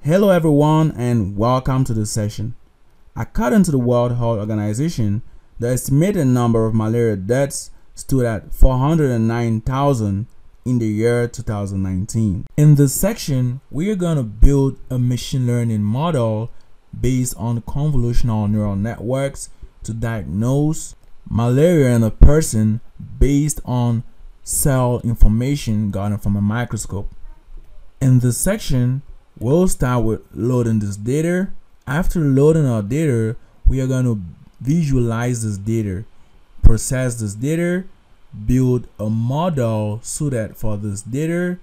Hello everyone and welcome to this session. According to the World Health Organization, the estimated number of malaria deaths stood at 409,000 in the year 2019. In this section, we are going to build a machine learning model based on convolutional neural networks to diagnose malaria in a person based on cell information gotten from a microscope. In this section, we'll start with loading this data. After loading our data, we are going to visualize this data, process this data, build a model suited for this data,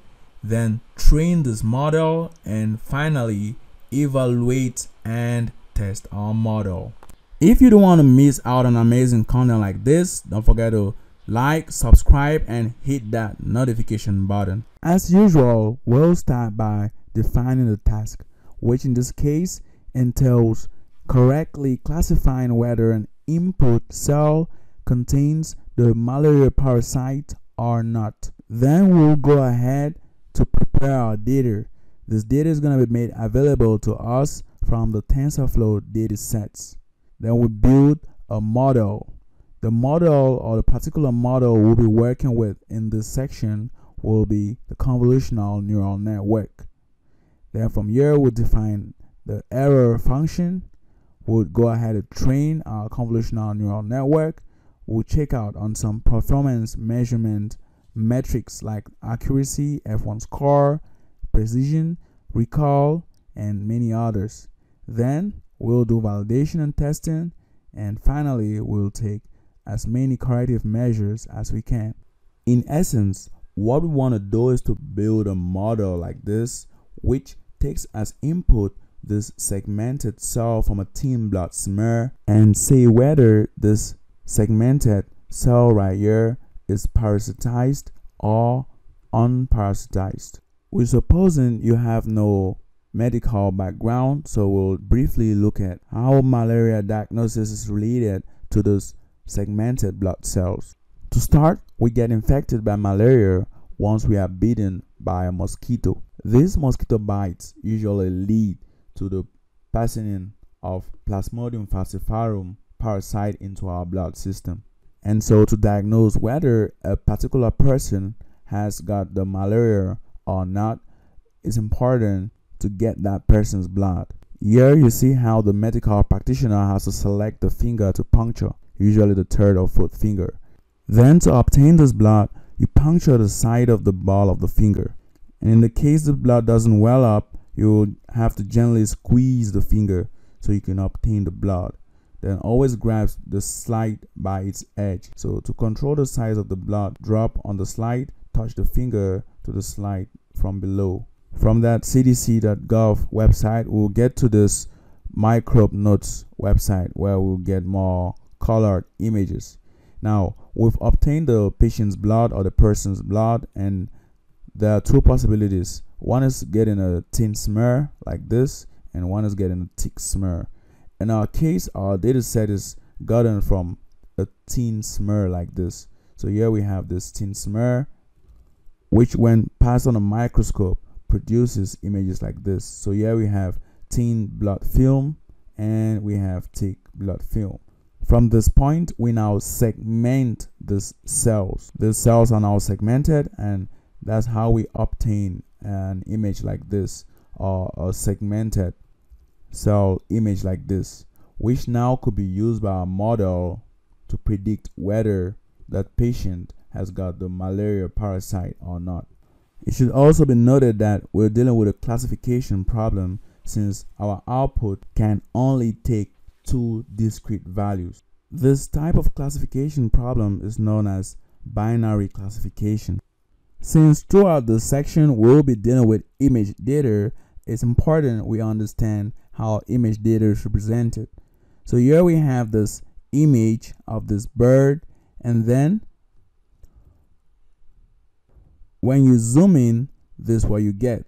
then train this model, and finally evaluate and test our model. If you don't want to miss out on amazing content like this, don't forget to like, subscribe, and hit that notification button. As usual, we'll start by defining the task, which in this case entails correctly classifying whether an input cell contains the malaria parasite or not. Then we'll go ahead to prepare our data. This data is going to be made available to us from the TensorFlow data sets. Then we build a model. The model, or the particular model we'll be working with in this section, will be the convolutional neural network. Then from here, we'll define the error function. We'll go ahead and train our convolutional neural network. We'll check out on some performance measurement metrics like accuracy, F1 score, precision, recall, and many others. Then we'll do validation and testing. And finally, we'll take as many corrective measures as we can. In essence, what we want to do is to build a model like this, which takes as input this segmented cell from a thin blood smear and say whether this segmented cell right here is parasitized or unparasitized. We're supposing you have no medical background, so we'll briefly look at how malaria diagnosis is related to those segmented blood cells. To start, we get infected by malaria once we are bitten by a mosquito. These mosquito bites usually lead to the passing in of Plasmodium falciparum parasite into our blood system. And so to diagnose whether a particular person has got the malaria or not, it's important to get that person's blood. Here you see how the medical practitioner has to select the finger to puncture, usually the third or fourth finger. Then to obtain this blood, you puncture the side of the ball of the finger. And in the case the blood doesn't well up, you have to gently squeeze the finger so you can obtain the blood. Then always grab the slide by its edge. So to control the size of the blood drop on the slide, touch the finger to the slide from below. From that cdc.gov website, we'll get to this microbe notes website where we'll get more colored images. Now, we've obtained the patient's blood or the person's blood, and there are two possibilities. One is getting a thin smear like this, and one is getting a thick smear. In our case, our data set is gotten from a thin smear like this. So here we have this thin smear, which when passed on a microscope produces images like this. So here we have thin blood film and we have thick blood film. From this point, we now segment these cells. The cells are now segmented, and that's how we obtain an image like this, or a segmented cell image like this, which now could be used by a model to predict whether that patient has got the malaria parasite or not. It should also be noted that we're dealing with a classification problem, since our output can only take two discrete values. This type of classification problem is known as binary classification. Since throughout this section we'll be dealing with image data, it's important we understand how image data is represented. So here we have this image of this bird, and then when you zoom in, this is what you get.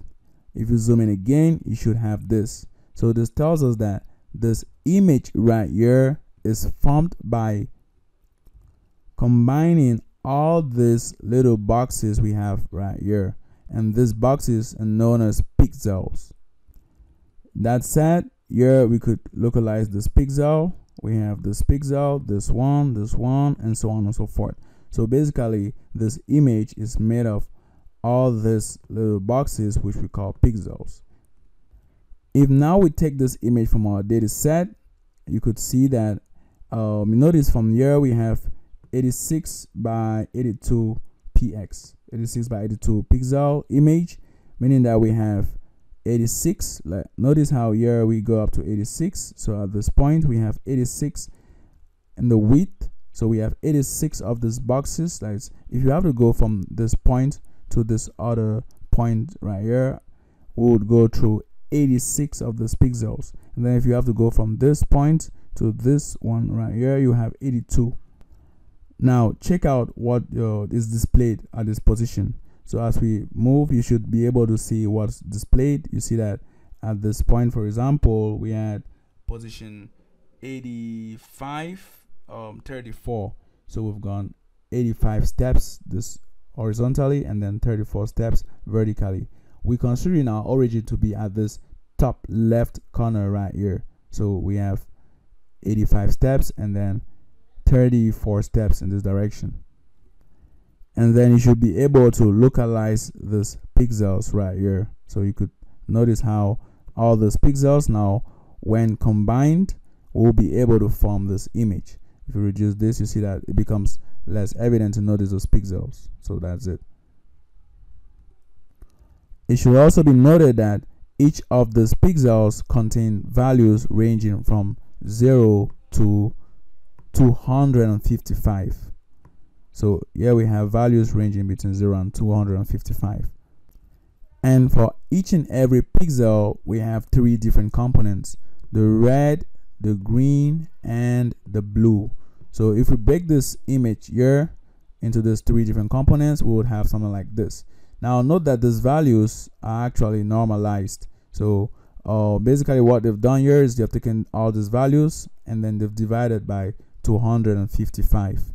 If you zoom in again, you should have this. So this tells us that this image right here is formed by combining all these little boxes we have right here, and these boxes are known as pixels. That said, here we could localize this pixel. We have this pixel, this one, and so on and so forth. So basically, this image is made of all these little boxes, which we call pixels. If now we take this image from our data set, you could see that you notice from here we have 86 by 82 px, 86 by 82 pixel image, meaning that we have 86. Like, notice how here we go up to 86. So at this point we have 86 in the width. So we have 86 of these boxes. Like, if you have to go from this point to this other point right here, we would go through 86 of these pixels. And then if you have to go from this point to this one right here, you have 82. Now check out what is displayed at this position. So as we move, you should be able to see what's displayed. You see that at this point, for example, we had position 85, 34. So we've gone 85 steps this horizontally and then 34 steps vertically. We considering our origin to be at this top left corner right here. So we have 85 steps and then 34 steps in this direction. And then you should be able to localize these pixels right here. So you could notice how all those pixels now, when combined, will be able to form this image. If you reduce this, you see that it becomes less evident to notice those pixels. So that's it. It should also be noted that each of these pixels contain values ranging from 0 to 255. So here we have values ranging between 0 and 255. And for each and every pixel, we have three different components: the red, the green, and the blue. So if we break this image here into these three different components, we would have something like this. Now note that these values are actually normalized. So basically what they've done here is they've taken all these values and then they've divided by 255.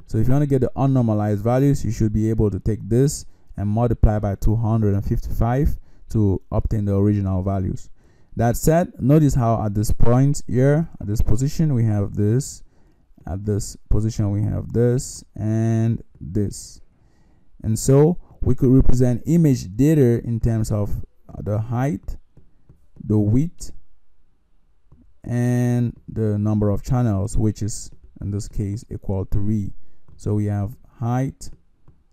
So if you want to get the unnormalized values, you should be able to take this and multiply by 255 to obtain the original values. That said, notice how at this point here, at this position, we have this. At this position, we have this and this. And so we could represent image data in terms of the height, the width, and the number of channels, which is in this case equal to 3. So we have height,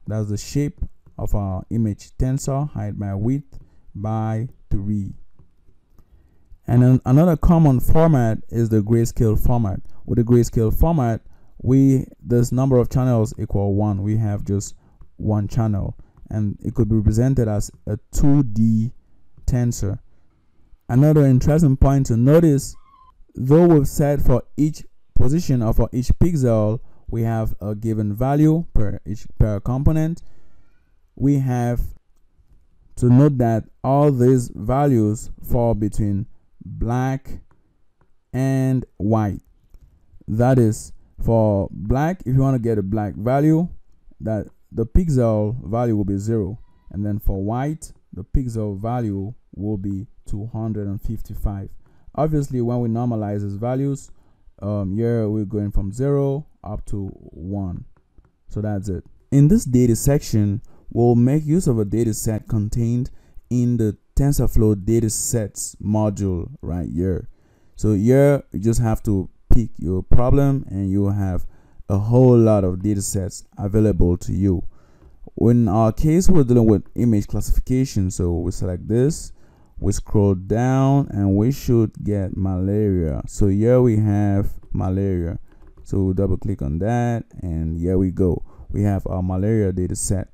that's the shape of our image tensor, height by width by 3. And then another common format is the grayscale format. With the grayscale format, this number of channels equal 1. We have just one channel, and it could be represented as a 2D tensor. Another interesting point to notice, though we've said for each position or for each pixel we have a given value per component, we have to note that all these values fall between black and white. That is, for black, if you want to get a black value, that the pixel value will be 0, and then for white, the pixel value will be 255. Obviously, when we normalize these values, here we're going from 0 up to 1. So that's it. In this data section, we'll make use of a data set contained in the TensorFlow datasets module right here. So here you just have to pick your problem and you will have a whole lot of data sets available to you. In our case, we're dealing with image classification, so we select this, we scroll down, and we should get malaria. So here we have malaria, so we'll double click on that, and here we go, we have our malaria data set.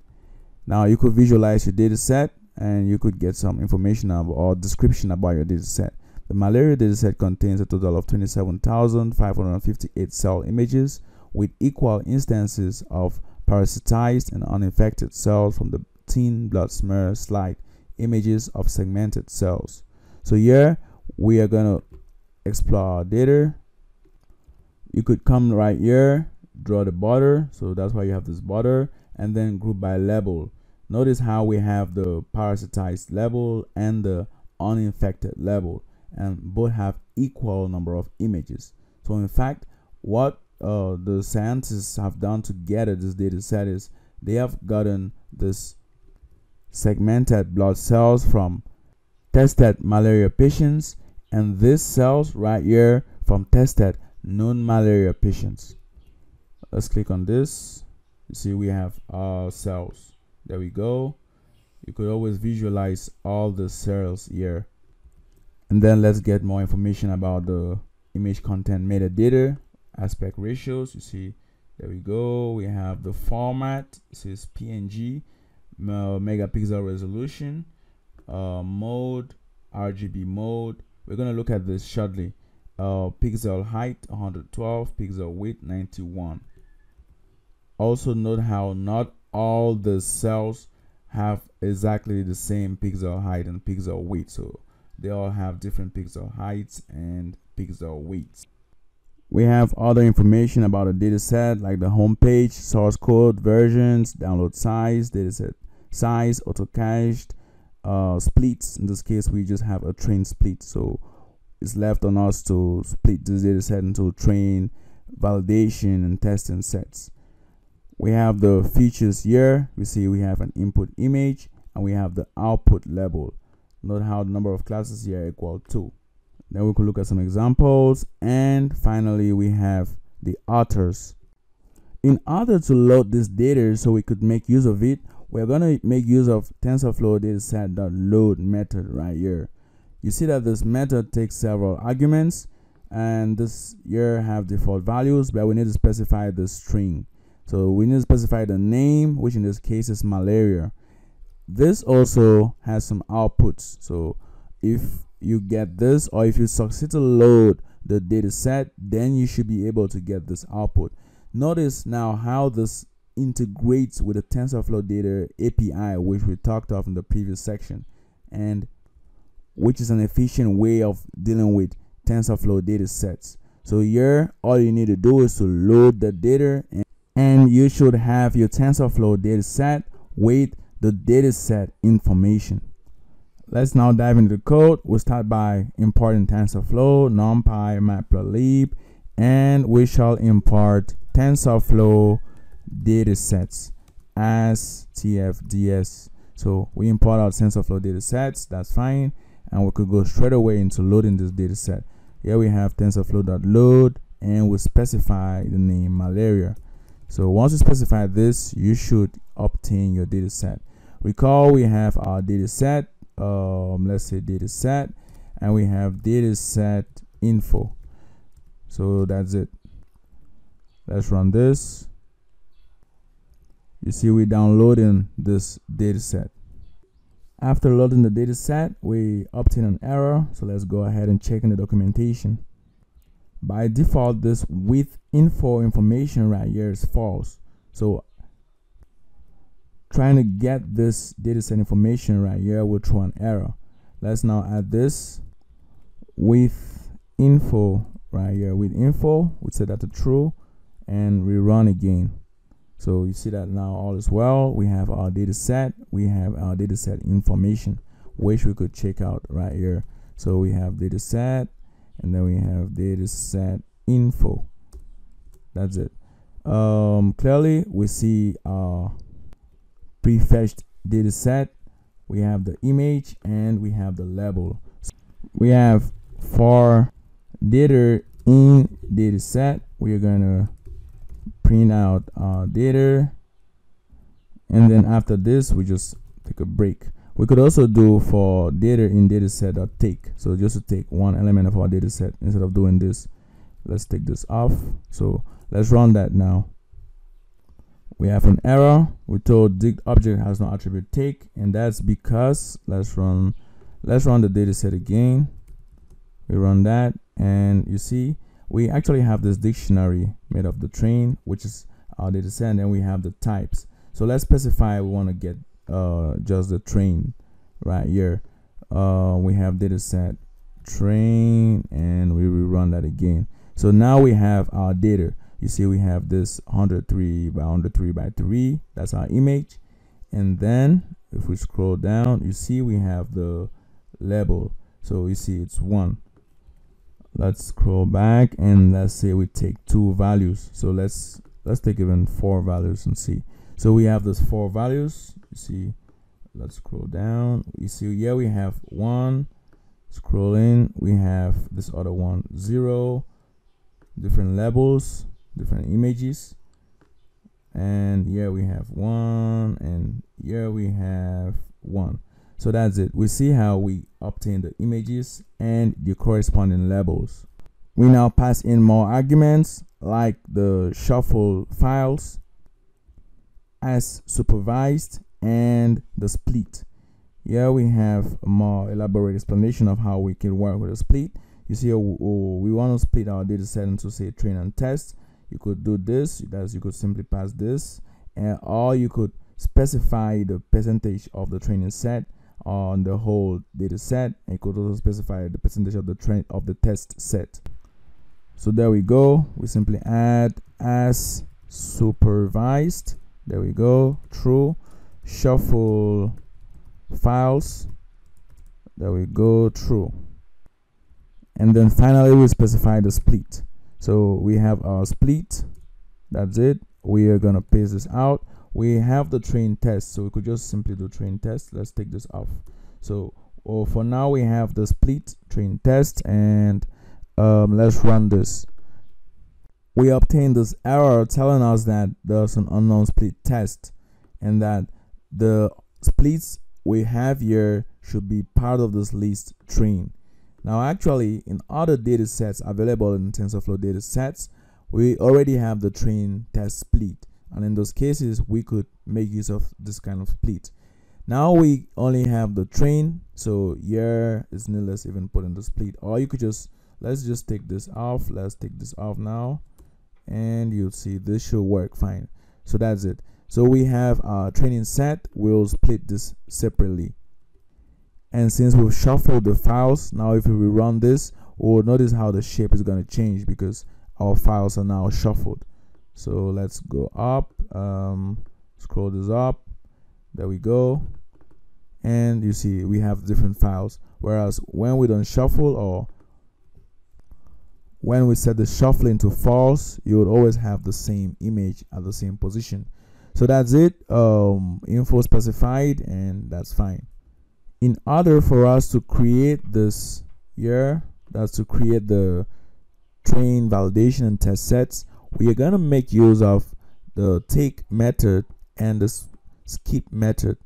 Now you could visualize your data set and you could get some information or description about your data set. The malaria data set contains a total of 27,558 cell images with equal instances of parasitized and uninfected cells from the thin blood smear slide images of segmented cells. So here we are going to explore our data. You could come right here, draw the border, so that's why you have this border, and then group by label. Notice how we have the parasitized label and the uninfected label. and both have equal number of images. So in fact, what the scientists have done to gather this data set is they have gotten this segmented blood cells from tested malaria patients, and these cells right here from tested non-malaria patients. Let's click on this. You see we have our cells. There we go. You could always visualize all the cells here. And then let's get more information about the image content metadata, aspect ratios. You see, there we go. We have the format. This is PNG, megapixel resolution, mode, RGB mode. We're going to look at this shortly. Pixel height 112, pixel width 91. Also note how not all the cells have exactly the same pixel height and pixel width, so they all have different pixel heights and pixel widths. We have other information about the dataset like the home page, source code, versions, download size, dataset size, auto cached, splits. In this case, we just have a train split, so it's left on us to split this dataset into train, validation, and testing sets. We have the features here. We see we have an input image and we have the output label. Note how the number of classes here equal 2. Then we could look at some examples, and finally we have the authors. In order to load this data so we could make use of it, we're going to make use of TensorFlow dataset.load method right here. You see that this method takes several arguments, and this here have default values, but we need to specify the string. So we need to specify the name, which in this case is malaria. This also has some outputs. So if you get this, or if you succeed to load the data set, then you should be able to get this output. Notice now how this integrates with the TensorFlow data API, which we talked of in the previous section, and which is an efficient way of dealing with TensorFlow data sets. So here, all you need to do is to load the data, and you should have your TensorFlow dataset with the dataset information. Let's now dive into the code. We'll start by importing TensorFlow, NumPy, Matplotlib, and we shall import TensorFlow datasets as TFDS. So we import our TensorFlow datasets, that's fine, and we could go straight away into loading this dataset. Here we have TensorFlow.load, and we'll specify the name malaria. So once you specify this, you should obtain your data set. Recall we have our data set, let's say data set, and we have data set info. So that's it. Let's run this. You see we're downloading this data set. After loading the data set, we obtain an error. So let's go ahead and check in the documentation. By default, this with info information right here is false. So trying to get this dataset information right here will throw an error. Let's now add this with info right here. With info, we set that to true, and we run again. So you see that now all is well. We have our dataset. We have our dataset information, which we could check out right here. So we have dataset, and then we have dataset info. That's it. Clearly we see our prefetched dataset. We have the image and we have the label. So we have for data in dataset, we're gonna print out our data, and then after this we just take a break. We could also do for data in dataset.take. So just to take one element of our dataset instead of doing this. Let's take this off. So let's run that now. We have an error. We told the object has no attribute take, and that's because let's run the dataset again. We run that, and you see we actually have this dictionary made of the train, which is our dataset, and then we have the types. So let's specify we want to get just the train right here. We have dataset train, and we will run that again. So now we have our data. You see we have this 103 by 103 by 3. That's our image. And then if we scroll down, you see we have the label. So you see it's 1. Let's scroll back and let's say we take 2 values. So let's take even 4 values and see. So we have those 4 values. You see, let's scroll down. You see here we have 1. Scroll in, we have this other one, 0, different levels, different images, and here we have 1, and here we have 1. So that's it. We see how we obtain the images and the corresponding labels. We now pass in more arguments like the shuffle files, as supervised, and the split. Here we have a more elaborate explanation of how we can work with a split. You see, we want to split our data set into, say, train and test. You could do this, you could simply pass this, or you could specify the percentage of the training set on the whole data set, and you could also specify the percentage of the test set. So there we go. We simply add as supervised. There we go. True. Shuffle files. There we go. True. And then finally we specify the split. So we have our split. That's it. We are gonna paste this out. We have the train test, so we could just simply do train test. Let's take this off. So for now we have the split train test, and let's run this. We obtain this error telling us that there's an unknown split test, and that the splits we have here should be part of this list train. Now actually, in other data sets available in TensorFlow data sets, we already have the train test split, and in those cases we could make use of this kind of split. Now we only have the train, so here is needless even put in the split. Or you could just, let's just take this off. Let's take this off now, and you'll see this should work fine. So that's it. So we have our training set. We'll split this separately, and since we've shuffled the files, now if we run this, we'll notice how the shape is going to change because our files are now shuffled. So let's go up, scroll this up. There we go. And you see we have different files, whereas when we don't shuffle, or when we set the shuffling to false, you would always have the same image at the same position. So that's it. Info specified, and that's fine. In order for us to create this here, that's to create the train, validation, and test sets, we are going to make use of the take method and the skip method.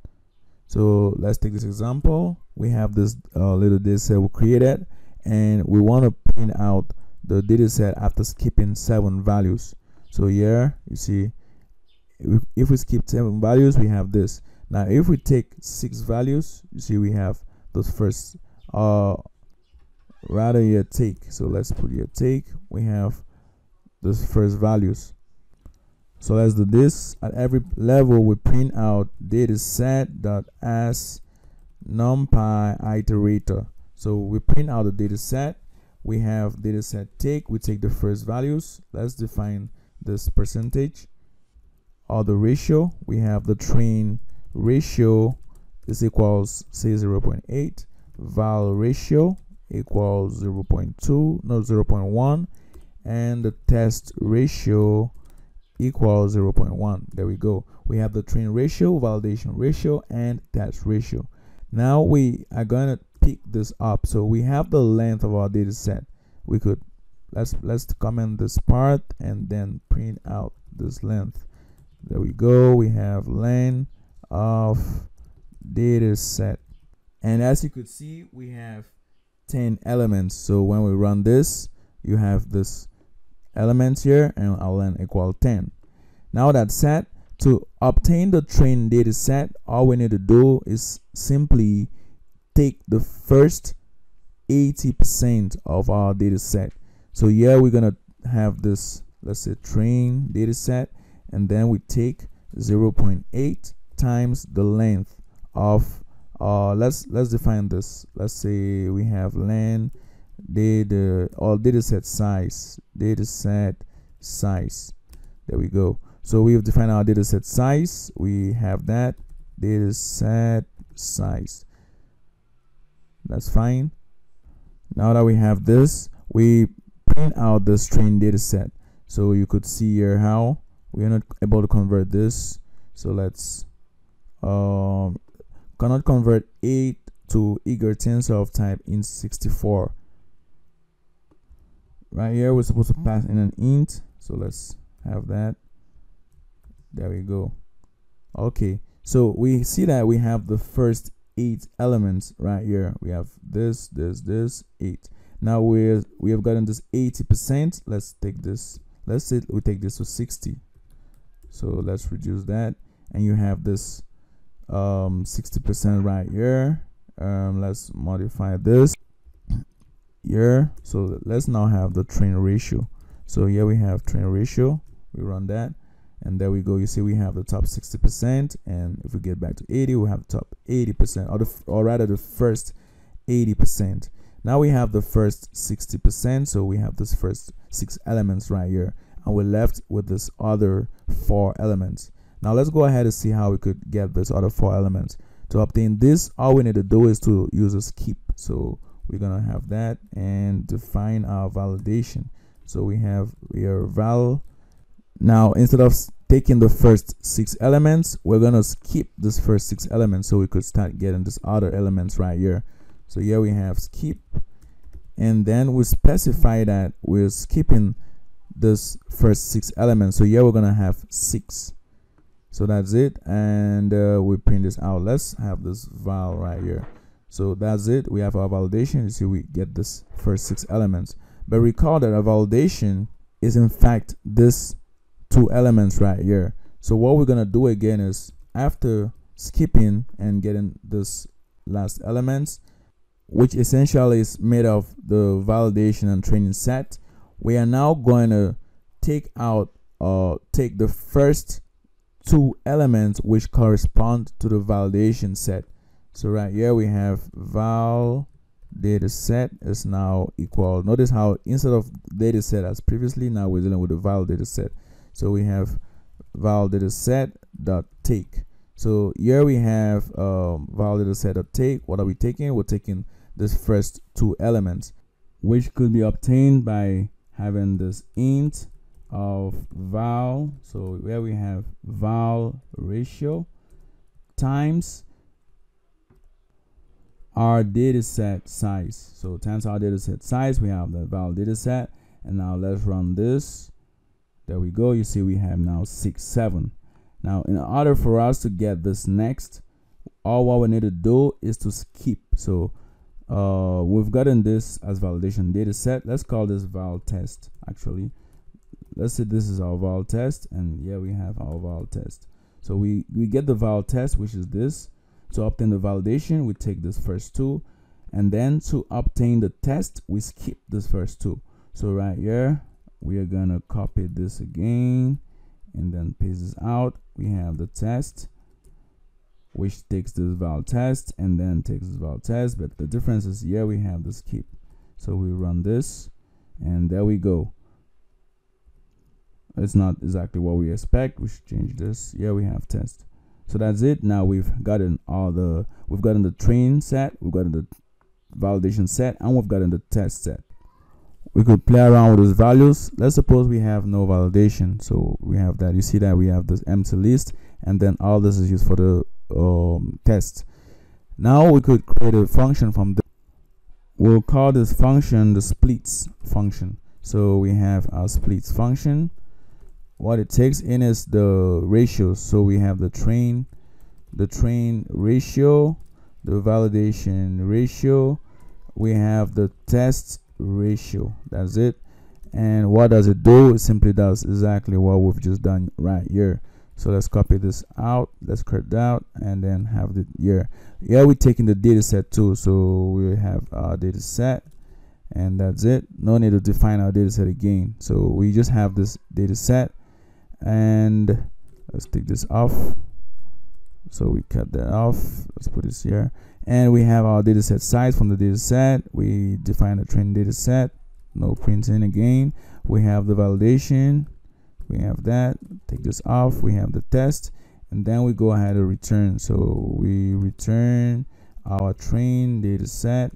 So let's take this example. We have this little data set we created, and we want to print out the data set after skipping 7 values. So here you see, if we skip 7 values, we have this. Now if we take 6 values, you see we have those first rather here take. So let's put here take. We have those first values. So let's do this. At every level we print out dataset.as numpy iterator. So we print out the data set. We have dataset take. We take the first values. Let's define this percentage or the ratio. We have the train ratio is equals, say, 0.8, val ratio equals 0.1, and the test ratio equals 0.1. There we go. We have the train ratio, validation ratio, and test ratio. Now we are going to pick this up. So we have the length of our data set. We could, let's comment this part and then print out this length. There we go. We have length of data set, and as you could see, we have 10 elements. So when we run this, you have this elements here, and our length equal 10. Now that's set. To obtain the trained data set, all we need to do is simply take the first 80% of our data set. So here we're gonna have this, let's say, train data set, and then we take 0.8 times the length of let's define this. Let's say we have length data or dataset size. There we go. So we've defined our dataset size. We have that dataset size. That's fine. Now that we have this, we print out this train data set. So you could see here how we are not able to convert this. So let's cannot convert 8 to eager tensor of type int64. Right here we're supposed to pass in an int, so let's have that. There we go. Okay, so we see that we have the first 8 elements right here. We have this 8. Now we have gotten this 80%. Let's take this, let's say we take this to 60. So let's reduce that, and you have this 60% right here. Let's modify this here. So let's now have the train ratio. So here we have train ratio, we run that, and there we go. You see we have the top 60%, and if we get back to 80, we have the top 80%, or rather the first 80%. Now we have the first 60%, so we have this first 6 elements right here, and we're left with this other 4 elements. Now let's go ahead and see how we could get this other 4 elements. To obtain this, all we need to do is to use a skip. So we're gonna have that and define our validation. So we have here val. Now instead of taking the first 6 elements, we're gonna skip this first 6 elements so we could start getting this other elements right here. So here we have skip, and then we specify that we're skipping this first 6 elements. So here we're gonna have 6. So that's it, and we print this out. Let's have this val right here. So that's it, we have our validation. You see we get this first 6 elements, but recall that our validation is in fact this 2 elements right here. So what we're gonna do again is, after skipping and getting this last elements, which essentially is made of the validation and training set, we are now going to take out take the first 2 elements which correspond to the validation set. So right here we have val data set is now equal. Notice how instead of data set as previously, now we're dealing with the val data set. So we have val data set dot take. So here we have val data set dot take. What are we taking? We're taking this first 2 elements, which could be obtained by having this int of val. So where we have val ratio times our data set size. So times our data set size, we have the val data set, and now let's run this. There we go. You see we have now 6 7. Now in order for us to get this next, all what we need to do is to skip. So we've gotten this as validation data set. Let's call this val test. Actually, let's say this is our val test, and here we have our val test. So we get the val test, which is this. To obtain the validation, we take this first 2, and then to obtain the test, we skip this first 2. So right here we are gonna copy this again and then paste this out. We have the test, which takes this val test and then takes this val test, but the difference is here we have the skip. So we run this, and there we go. It's not exactly what we expect. We should change this. Here we have test. So that's it. Now we've gotten the train set, we've gotten the validation set, and we've gotten the test set. We could play around with those values. Let's suppose we have no validation. So we have that. You see that we have this empty list, and then all this is used for the test. Now we could create a function from this. We'll call this function the splits function. So we have our splits function. What it takes in is the ratios. So we have the train ratio, the validation ratio, we have the test ratio. That's it. And what does it do? It simply does exactly what we've just done right here. So let's copy this out, let's cut it out, and then have it here. Here we're taking the data set too. So we have our data set, and that's it. No need to define our data set again. So we just have this data set, and let's take this off. So we cut that off. Let's put this here, and we have our data set size from the data set. We define the training data set. No printing again. We have the validation. We have that. Take this off. We have the test, and then we go ahead and return. So we return our train data set,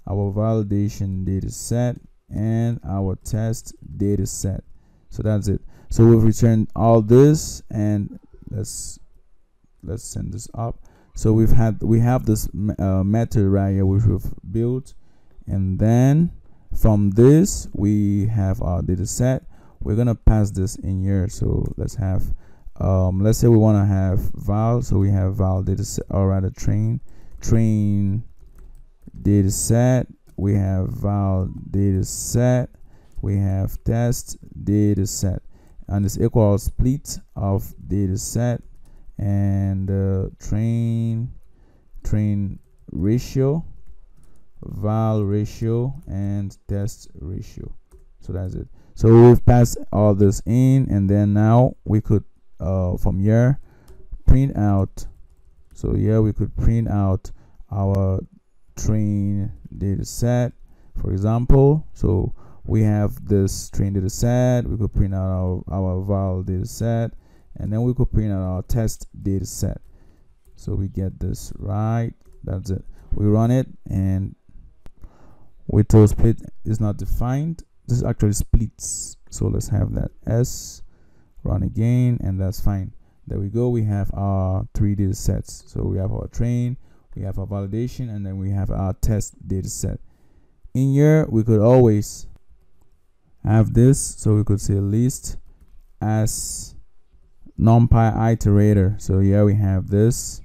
our validation data set, and our test data set. So that's it. So we've returned all this, and let's send this up. So we have this method right here which we've built, and then from this we have our data set. We're gonna pass this in here. So let's have let's say we want to have val. So we have val data set, or rather train data set. We have val data set. We have test data set, and this equals split of data set and train ratio, val ratio, and test ratio. So that's it. So we've passed all this in, and then now we could from here print out. So here we could print out our train data set, for example. So we have this train data set. We could print out our val data set, and then we could print out our test data set. So we get this right. That's it. We run it, and we told split is not defined. This is actually splits. So let's have that s, run again, and that's fine. There we go. We have our 3 data sets. So we have our train, we have our validation, and then we have our test data set. In here we could always have this. So we could say list as numpy iterator. So here we have this.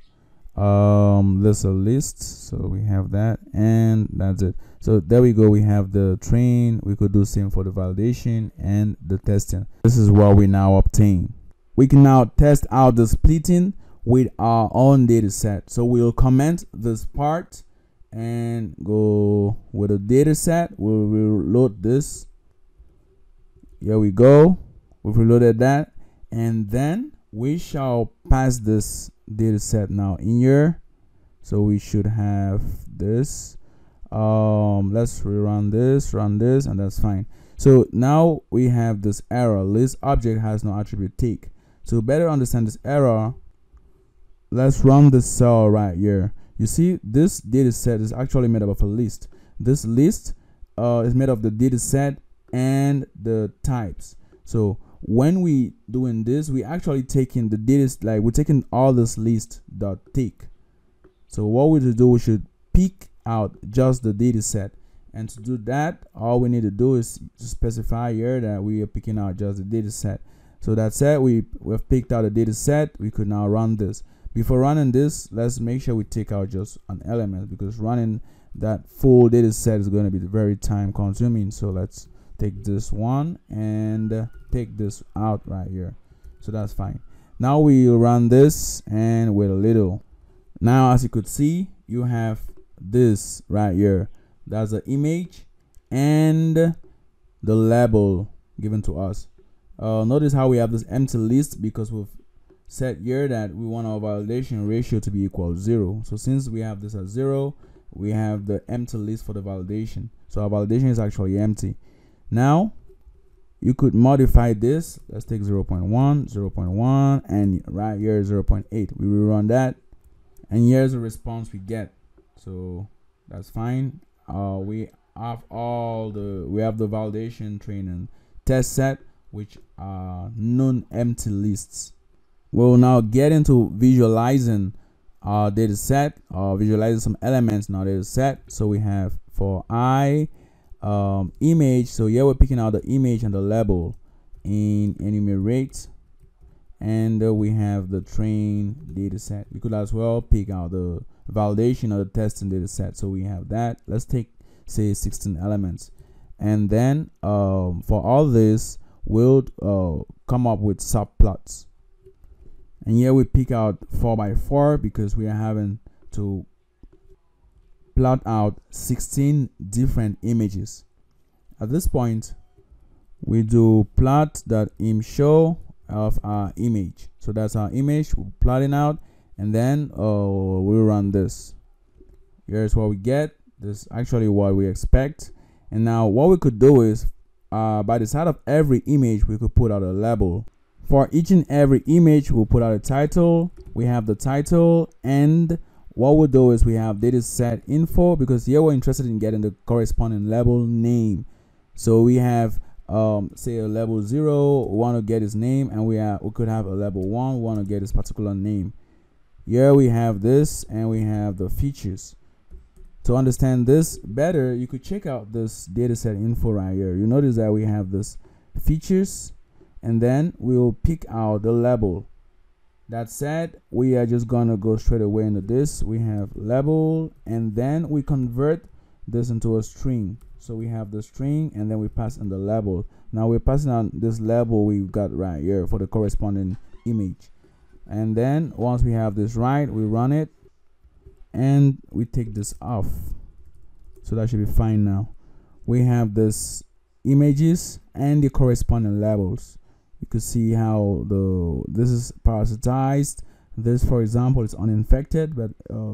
This a list. So we have that, and that's it. So there we go. We have the train. We could do same for the validation and the testing. This is what we now obtain. We can now test out the splitting with our own data set. So we'll comment this part and go with a data set. We'll reload this. Here we go. We've reloaded that, and then we shall pass this data set now in here. So we should have this. Let's rerun this, run this, and that's fine. So now we have this error: list object has no attribute take. To better understand this error, let's run this cell right here. You see, this data set is actually made up of a list. This list is made of the data set and the types. So when we doing this, we actually taking the data, like we're taking all this list dot take. So what we should do, we should pick out just the data set, and to do that, all we need to do is to specify here that we are picking out just the data set. So that's it. We've picked out a data set. We could now run this. Before running this, let's make sure we take out just an element, because running that full data set is going to be very time consuming. So let's take this one and take this out right here. So that's fine. Now we run this, and with a little. Now, as you could see, you have this right here. That's the image and the label given to us. Notice how we have this empty list, because we've set here that we want our validation ratio to be equal to 0. So since we have this at 0, we have the empty list for the validation. So our validation is actually empty. Now you could modify this. Let's take 0.1, 0.1, and right here 0.8. We rerun that, and here's the response we get. So that's fine. We have the validation, train, and test set, which are non-empty lists. We'll now get into visualizing our data set, or visualizing some elements in our data set. So we have for image. So here we're picking out the image and the label in enumerate, and we have the train data set. We could as well pick out the validation or the testing data set. So we have that. Let's take, say, 16 elements, and then for all this, we'll come up with subplots. And here we pick out 4x4, because we are having to plot out 16 different images. At this point, we do plot.imShow of our image. So that's our image we're plotting out, and then we run this. Here's what we get. This is actually what we expect. And now what we could do is, by the side of every image, we could put out a label. For each and every image, we'll put out a title. We have the title, and what we'll do is we have data set info, because here we're interested in getting the corresponding level name. So we have say a level 0, we want to get his name, and we could have a level 1, we want to get his particular name. Here we have this, and we have the features. To understand this better, you could check out this dataset info right here. You notice that we have this features, and then we'll pick out the label. That said, we are just gonna go straight away into this. We have label, and then we convert this into a string. So we have the string, and then we pass in the label. Now we're passing on this label we've got right here for the corresponding image. And then once we have this right, we run it, and we take this off. So that should be fine now. We have this images and the corresponding labels. You can see how this is parasitized. This, for example, is uninfected, but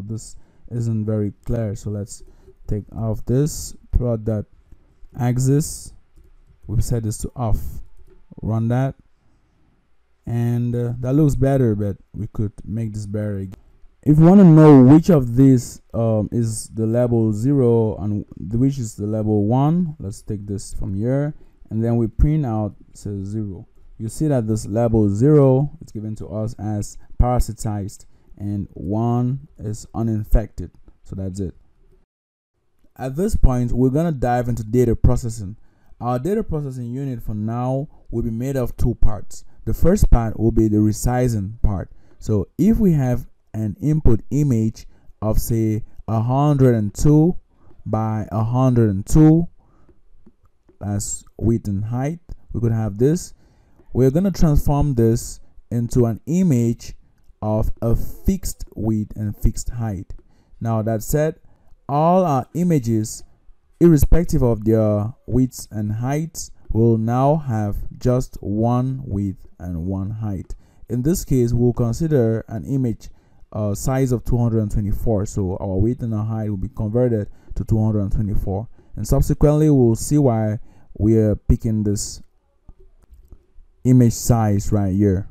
this isn't very clear. So let's take off this, plot that axis. We've set this to off. Run that, and that looks better, but we could make this better again. If you want to know which of these is the level 0 and which is the level 1, let's take this from here, and then we print out says 0. You see that this level 0 is given to us as parasitized, and 1 is uninfected. So that's it. At this point, we're gonna dive into data processing. Our data processing unit for now will be made of 2 parts. The first part will be the resizing part. So if we have an input image of say 102 by 102, that's width and height, we could have this. We're going to transform this into an image of a fixed width and fixed height. Now that said, all our images, irrespective of their widths and heights, will now have just one width and one height. In this case, we'll consider an image size of 224, so our width and our height will be converted to 224, and subsequently we'll see why we're picking this image size right here.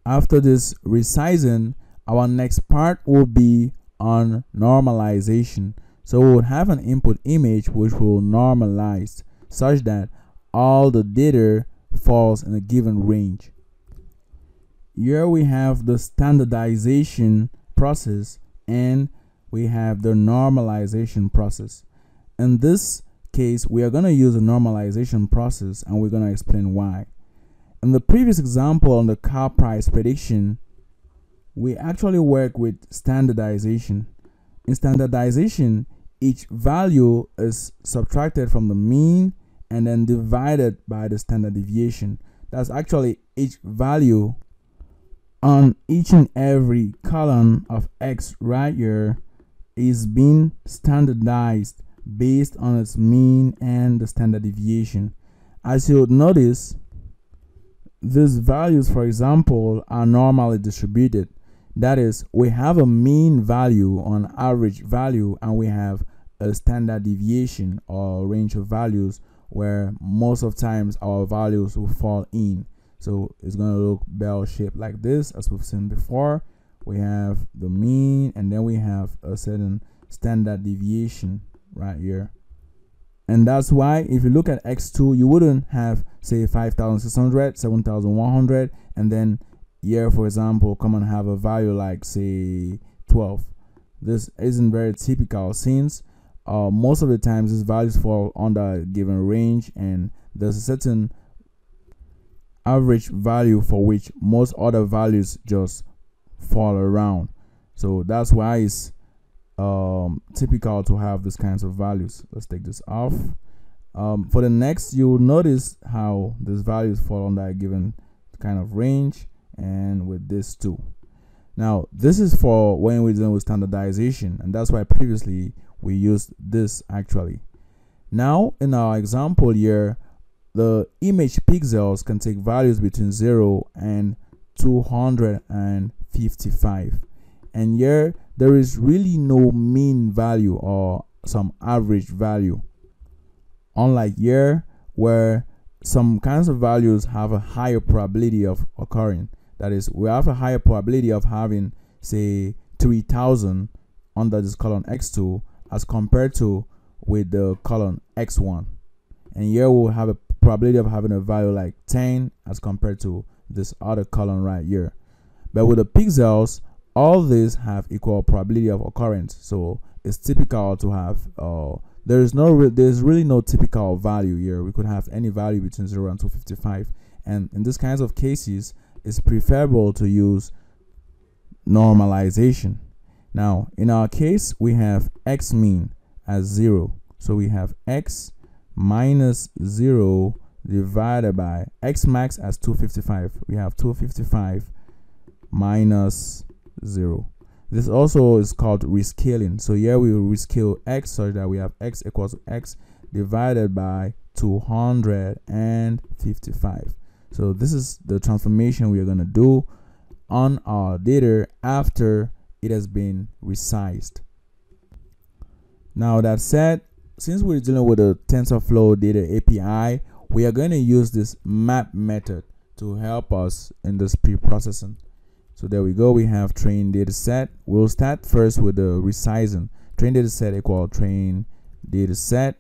After this resizing, our next part will be on normalization. So we'll have an input image which will normalize such that all the data falls in a given range. Here we have the standardization process and we have the normalization process. In this case, we are going to use a normalization process, and we're going to explain why. In the previous example on the car price prediction, we actually work with standardization. In standardization, each value is subtracted from the mean and then divided by the standard deviation. That's actually each value on each and every column of X right here is being standardized based on its mean and the standard deviation. As you'll notice, these values, for example, are normally distributed. That is, we have a mean value on average value, and we have a standard deviation or range of values where most of times our values will fall in. So it's going to look bell-shaped like this, as we've seen before. We have the mean, and then we have a certain standard deviation right here. And that's why if you look at X2, you wouldn't have say 5,600, 7,100, and then here, for example, come and have a value like say 12. This isn't very typical, since most of the times these values fall under a given range, and there's a certain average value for which most other values just fall around. So that's why it's typical to have these kinds of values. Let's take this off. For the next, you'll notice how these values fall under a given kind of range, and with this too. Now this is for when we're dealing with standardization, and that's why previously we used this actually. Now in our example here, the image pixels can take values between 0 and 255, and here there is really no mean value or some average value, unlike here where some kinds of values have a higher probability of occurring. That is, we have a higher probability of having say 3000 under this column x2 as compared to with the column x1, and here we'll have a probability of having a value like 10 as compared to this other column right here. But with the pixels, all these have equal probability of occurrence, so it's typical to have there's really no typical value here. We could have any value between 0 and 255, and in these kinds of cases it's preferable to use normalization. Now in our case we have x mean as 0, so we have x minus 0 divided by x max as 255. We have 255 minus 0. This also is called rescaling. So here we will rescale x such that we have x equals to x divided by 255. So this is the transformation we are going to do on our data after it has been resized. Now that said, since we're dealing with the TensorFlow data API, we are going to use this map method to help us in this pre-processing. So there we go, we have train data set. We'll start first with the resizing. Train data set equal train data set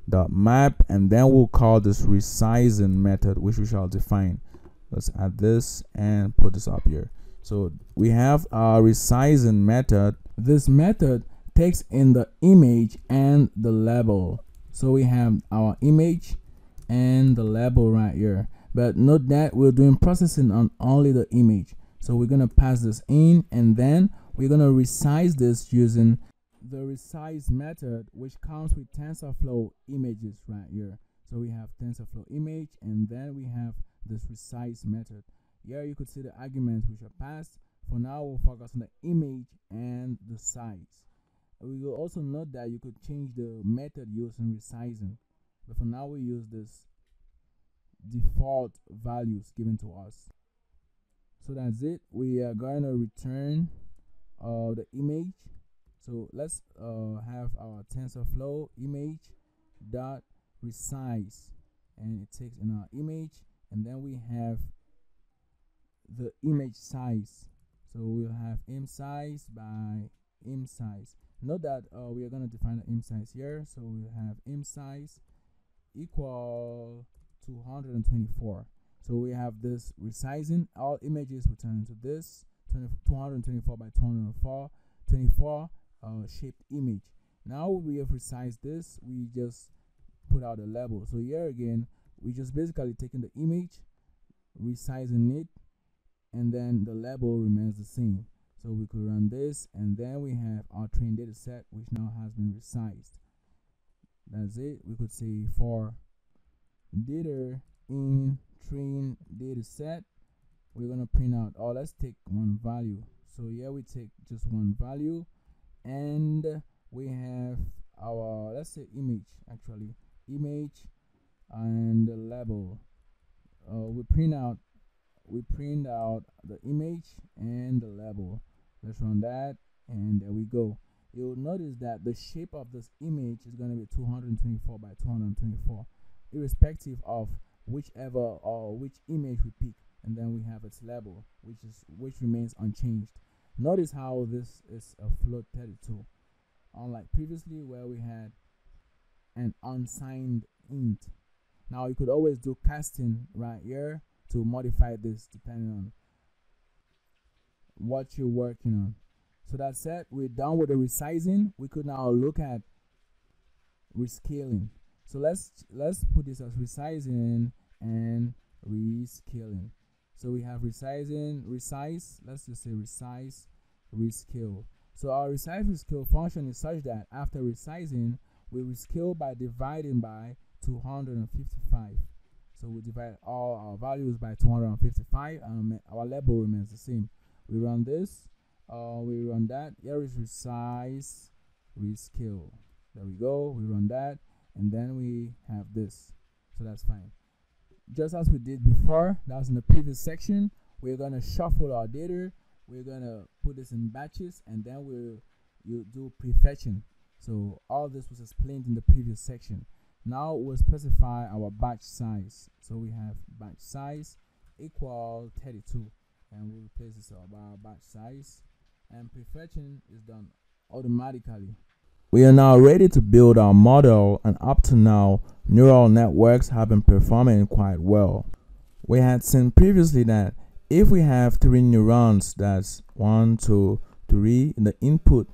dot map, and then we'll call this resizing method, which we shall define. Let's add this and put this up here. So we have our resizing method. This method takes in the image and the label. So we have our image and the label right here, but note that we're doing processing on only the image. So we're going to pass this in, and then we're going to resize this using the resize method, which comes with TensorFlow images right here. So we have TensorFlow image, and then we have this resize method. Here you could see the arguments which are passed. For now we'll focus on the image and the size. We will also note that you could change the method used in resizing, but for now we use this default values given to us. So that's it. We are going to return the image. So let's have our TensorFlow image dot resize, and it takes in our image, and then we have the image size. So we'll have im size by im size. Note that we are going to define the im size here. So we'll have im size equal 224. So we have this resizing. All images return to this 224 by 204, 24 shaped image. Now we have resized this. We just put out a label. So here again, we just basically taking the image, resizing it, and then the label remains the same. So we could run this, and then we have our train data set, which now has been resized. That's it. We could say for data in train data set, we're going to print out, oh, let's take one value. So here we take just one value, and we have our, let's say image, actually image and the label. We print out the image and the label. Let's run that, and there we go. You'll notice that the shape of this image is going to be 224 by 224, irrespective of whichever or which image we pick, and then we have its label, which remains unchanged. Notice how this is a float 32, unlike previously where we had an unsigned int. Now you could always do casting right here to modify this depending on what you're working on. So that said, we're done with the resizing. We could now look at rescaling. So let's put this as resizing and rescaling. So we have resizing, resize, let's just say resize, rescale. So our resize rescale function is such that after resizing, we rescale by dividing by 255. So we divide all our values by 255, and our label remains the same. We run this, we run that. Here is resize, rescale. There we go. We run that, and then we have this. So that's fine. Just as we did before, that's in the previous section. We're gonna shuffle our data. We're gonna put this in batches, and then you do prefetching. So all this was explained in the previous section. Now we'll specify our batch size. So we have batch size equal 32, and we'll replace this about batch size and prefetching is done automatically. We are now ready to build our model, and up to now, neural networks have been performing quite well. We had seen previously that if we have 3 neurons, that's 1, 2, 3 in the input,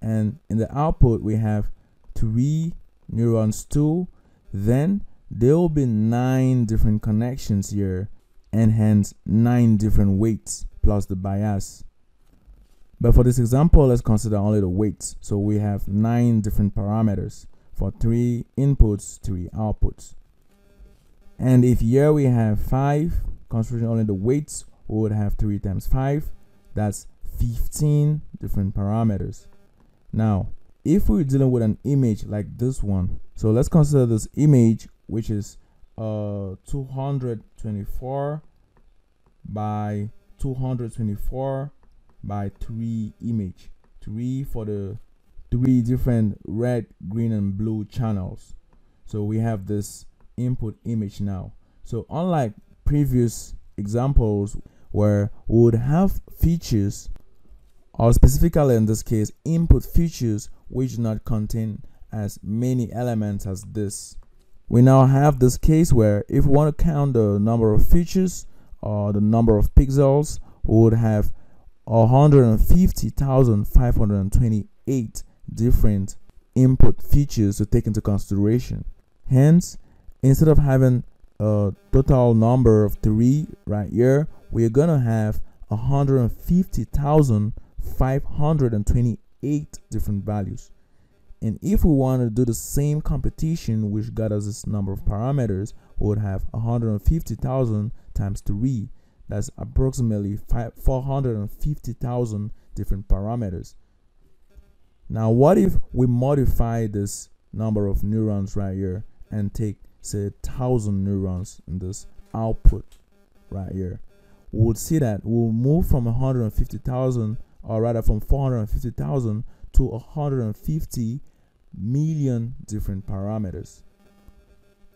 and in the output we have 3 neurons too, then there will be 9 different connections here, and hence 9 different weights plus the bias. But for this example, let's consider only the weights. So we have 9 different parameters for 3 inputs, 3 outputs. And if here we have 5, considering only the weights, we would have 3 times 5. That's 15 different parameters. Now, if we're dealing with an image like this one, so let's consider this image, which is 224 by 224 by 3 image, 3 for the 3 different red, green, and blue channels. So we have this input image now. So unlike previous examples where we would have features, or specifically in this case input features, which do not contain as many elements as this, we now have this case where if we want to count the number of features or the number of pixels, we would have 150,528 different input features to take into consideration. Hence, instead of having a total number of 3 right here, we're gonna have 150,528 different values. And if we want to do the same computation, which got us this number of parameters, we would have 150,000 times 3. That's approximately 450,000 different parameters. Now, what if we modify this number of neurons right here and take, say, 1,000 neurons in this output right here? We would see that we'll move from 150,000, or rather from 450,000 to 150 million different parameters,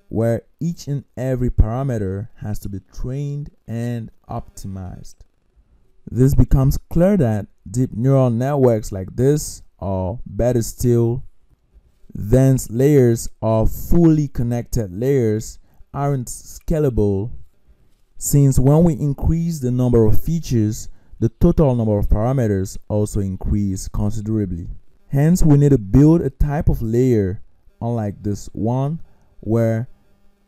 where each and every parameter has to be trained and optimized. This becomes clear that deep neural networks like this, or better still, dense layers or fully connected layers, aren't scalable, since when we increase the number of features, the total number of parameters also increase considerably. Hence, we need to build a type of layer, unlike this one, where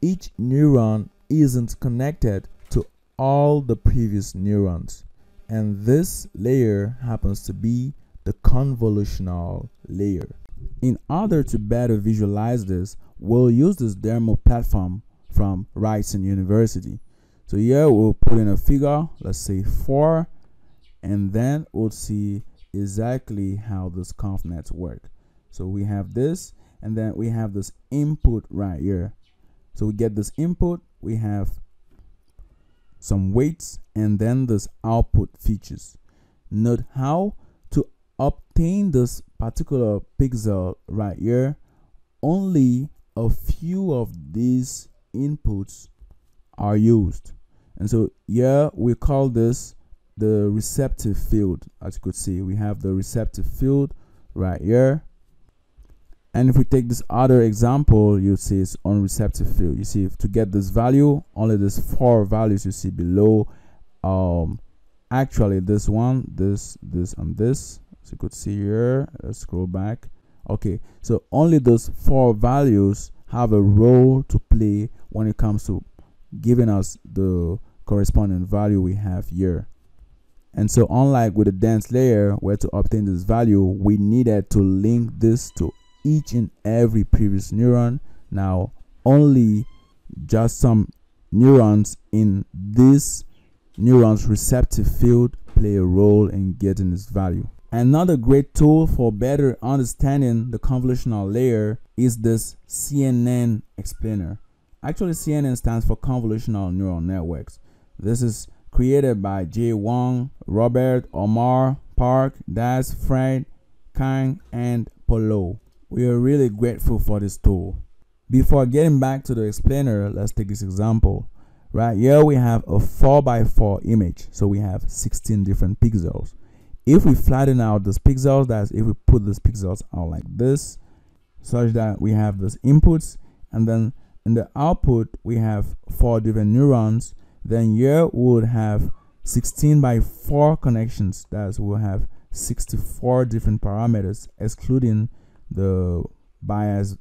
each neuron isn't connected to all the previous neurons. And this layer happens to be the convolutional layer. In order to better visualize this, we'll use this demo platform from Ryerson University. So here we'll put in a figure, let's say 4, and then we'll see exactly how this conv nets work. So we have this, and then we have this input right here. So we get this input, we have some weights, and then this output features. Note how to obtain this particular pixel right here, only a few of these inputs are used. And so here we call this the receptive field. As you could see, we have the receptive field right here. And if we take this other example, you see it's on receptive field. You see, to get this value, only these 4 values you see below. Actually, this one, this, and this. So you could see here. Let's scroll back. Okay, so only those 4 values have a role to play when it comes to giving us the corresponding value we have here. And so unlike with a dense layer, where to obtain this value, we needed to link this to each and every previous neuron. Now only just some neurons in this neuron's receptive field play a role in getting this value. Another great tool for better understanding the convolutional layer is this CNN explainer. Actually, CNN stands for Convolutional Neural Networks. This is created by J. Wang, Robert, Omar, Park, Das, Fred, Kang, and Polo. We are really grateful for this tool. Before getting back to the explainer, let's take this example. Right here we have a 4x4 image, so we have 16 different pixels. If we flatten out these pixels, that's if we put these pixels out like this, such that we have these inputs, and then in the output we have 4 different neurons, then here we would have 16 by 4 connections. That's we'll have 64 different parameters excluding the bias.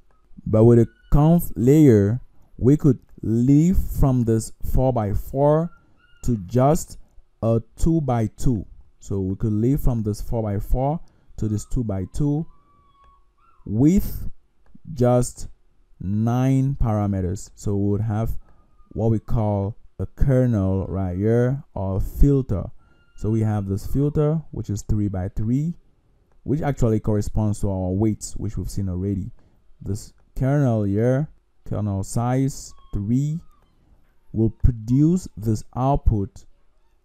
But with a conv layer, we could leave from this 4 by 4 to just a 2 by 2. So we could leave from this 4 by 4 to this 2 by 2 with just 9 parameters. So we would have what we call a kernel right here, or a filter. So we have this filter, which is 3 by 3, which actually corresponds to our weights, which we've seen already. This kernel here, kernel size 3, will produce this output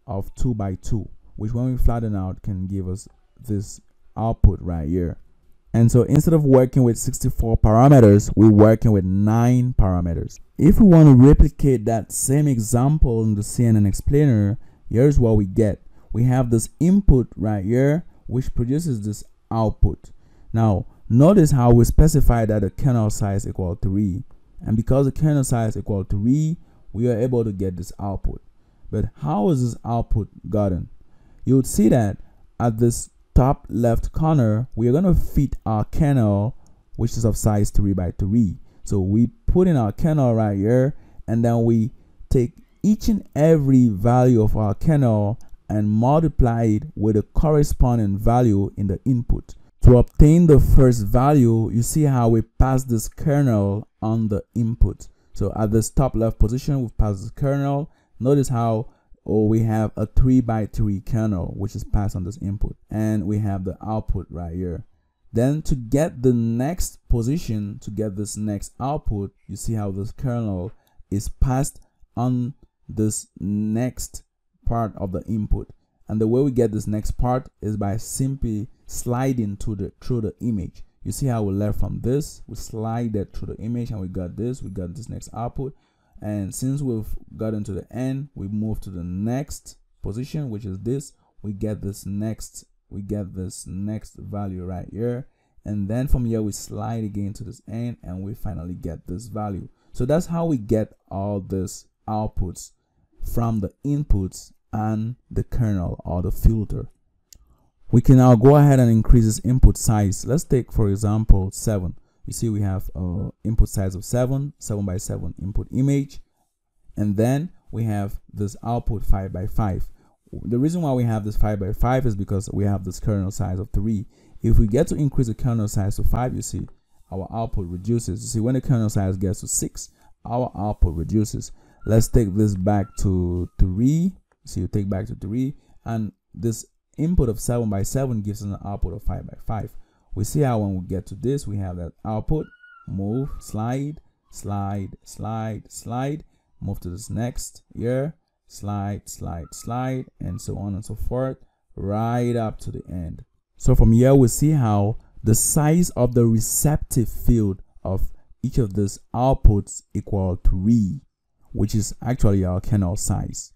of 2 by 2, which when we flatten out can give us this output right here. And so instead of working with 64 parameters, we're working with 9 parameters. If we want to replicate that same example in the CNN explainer, here's what we get. We have this input right here, which produces this output. Now, notice how we specify that the kernel size equal 3. And because the kernel size equal 3, we are able to get this output. But how is this output gotten? You would see that at this top left corner, we are going to fit our kernel, which is of size 3 by 3. So we put in our kernel right here, and then we take each and every value of our kernel and multiply it with a corresponding value in the input. To obtain the first value, you see how we pass this kernel on the input. So at this top left position, we've passed the kernel. Notice how we have a 3 by 3 kernel, which is passed on this input, and we have the output right here. Then to get the next position, to get this next output, you see how this kernel is passed on this next part of the input. And the way we get this next part is by simply sliding through the image. You see how we left from this, we slide that through the image, and we got this next output. And since we've gotten to the end, we move to the next position, which is this. We get this next value right here, and then from here we slide again to this end, and we finally get this value. So that's how we get all these outputs from the inputs and the kernel or the filter. We can now go ahead and increase this input size. Let's take, for example, 7. You see we have input size of 7 by 7 input image, and then we have this output 5 by 5. The reason why we have this 5 by 5 is because we have this kernel size of 3. If we get to increase the kernel size to 5, you see our output reduces. You see when the kernel size gets to 6, our output reduces. Let's take this back to 3. So you take back to 3, and this input of 7 by 7 gives us an output of 5 by 5. We see how when we get to this, we have that output, move, slide, slide, slide, slide, move to this next here, slide, slide, slide, and so on and so forth, right up to the end. So from here, we see how the size of the receptive field of each of these outputs equal 3, which is actually our kernel size.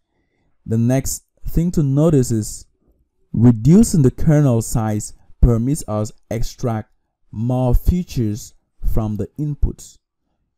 The next thing to notice is reducing the kernel size permits us extract more features from the inputs.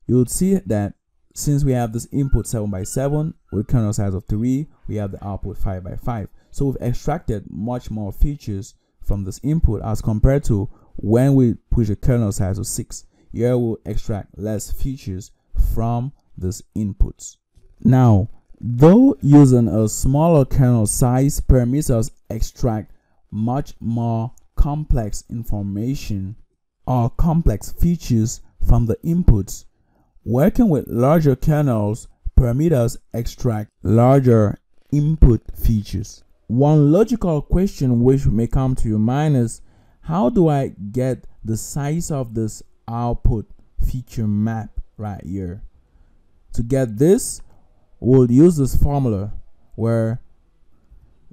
You would see that since we have this input 7 by 7 with kernel size of 3, we have the output 5 by 5. So we've extracted much more features from this input as compared to when we push a kernel size of 6. Here we'll extract less features from these inputs. Now, though using a smaller kernel size permits us extract much more complex information or complex features from the inputs, working with larger kernels permit us extract larger input features. One logical question which may come to your mind is, how do I get the size of this output feature map right here? To get this, we'll use this formula where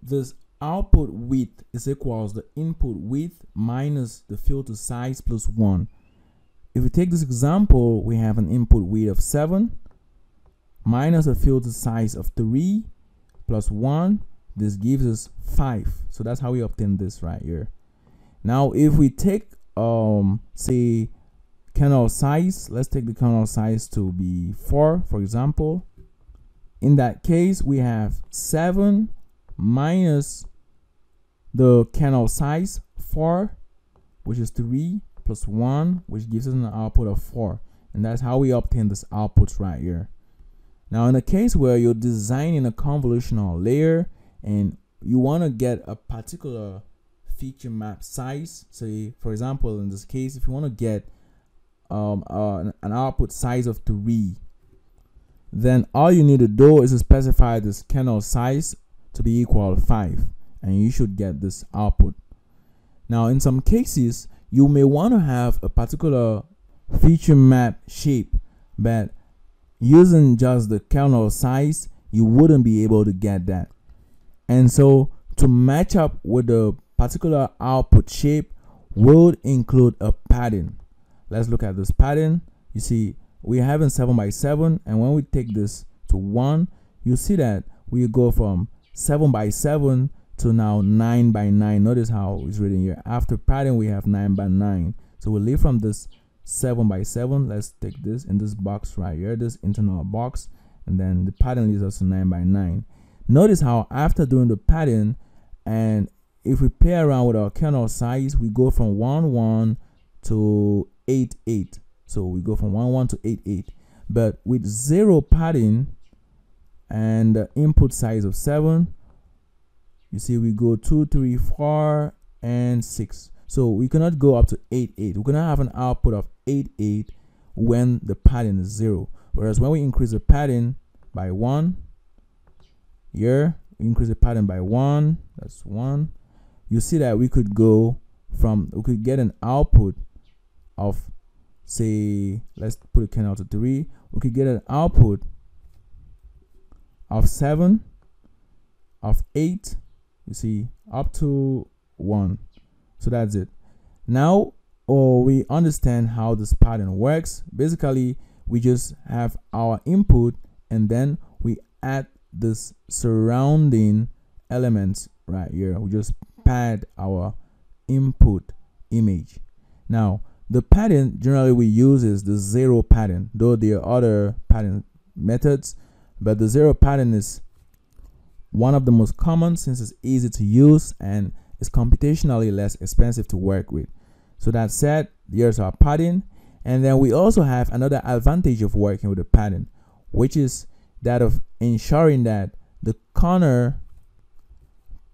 this output width is equals the input width minus the filter size plus 1. If we take this example, we have an input width of 7 minus a filter size of 3 plus 1 this gives us 5. So that's how we obtain this right here. Now if we take say kernel size, let's take the kernel size to be 4, for example. In that case, we have 7 minus the kernel size 4, which is 3, plus 1, which gives us an output of 4. And that's how we obtain this output right here. Now in a case where you're designing a convolutional layer and you want to get a particular feature map size, say for example in this case, if you want to get an output size of 3, then all you need to do is to specify this kernel size to be equal to 5, and you should get this output. Now in some cases you may want to have a particular feature map shape, but using just the kernel size you wouldn't be able to get that. And so to match up with the particular output shape would include a pattern. Let's look at this pattern. You see we're having 7 by 7, and when we take this to 1, you see that we go from 7 by 7 to now 9 by 9. Notice how it's written here. After pattern we have 9 by 9. So we'll leave from this 7 by 7. Let's take this in this box right here, this internal box, and then the pattern leads us to 9 by 9. Notice how after doing the pattern, and if we play around with our kernel size, we go from 1 1 to 8 8. So we go from 1 1 to 8 8. But with 0 pattern and the input size of 7, you see we go 2 3 4 and 6. So we cannot go up to 8 8. We cannot have an output of 8 8 when the pattern is 0. Whereas when we increase the pattern by 1, here we increase the pattern by 1, that's 1, you see that we could go from, we could get an output of, say, let's put a kernel to 3, we could get an output of 7, of 8, you see, up to 1. So that's it. Now we understand how this pattern works. Basically we just have our input and then we add this surrounding elements right here. We just pad our input image. Now the pattern generally we use is the 0 pattern, though there are other pattern methods, but the 0 pattern is one of the most common since it's easy to use and it's computationally less expensive to work with. So that said, here's our pattern, and then we also have another advantage of working with a pattern, which is that of ensuring that the corner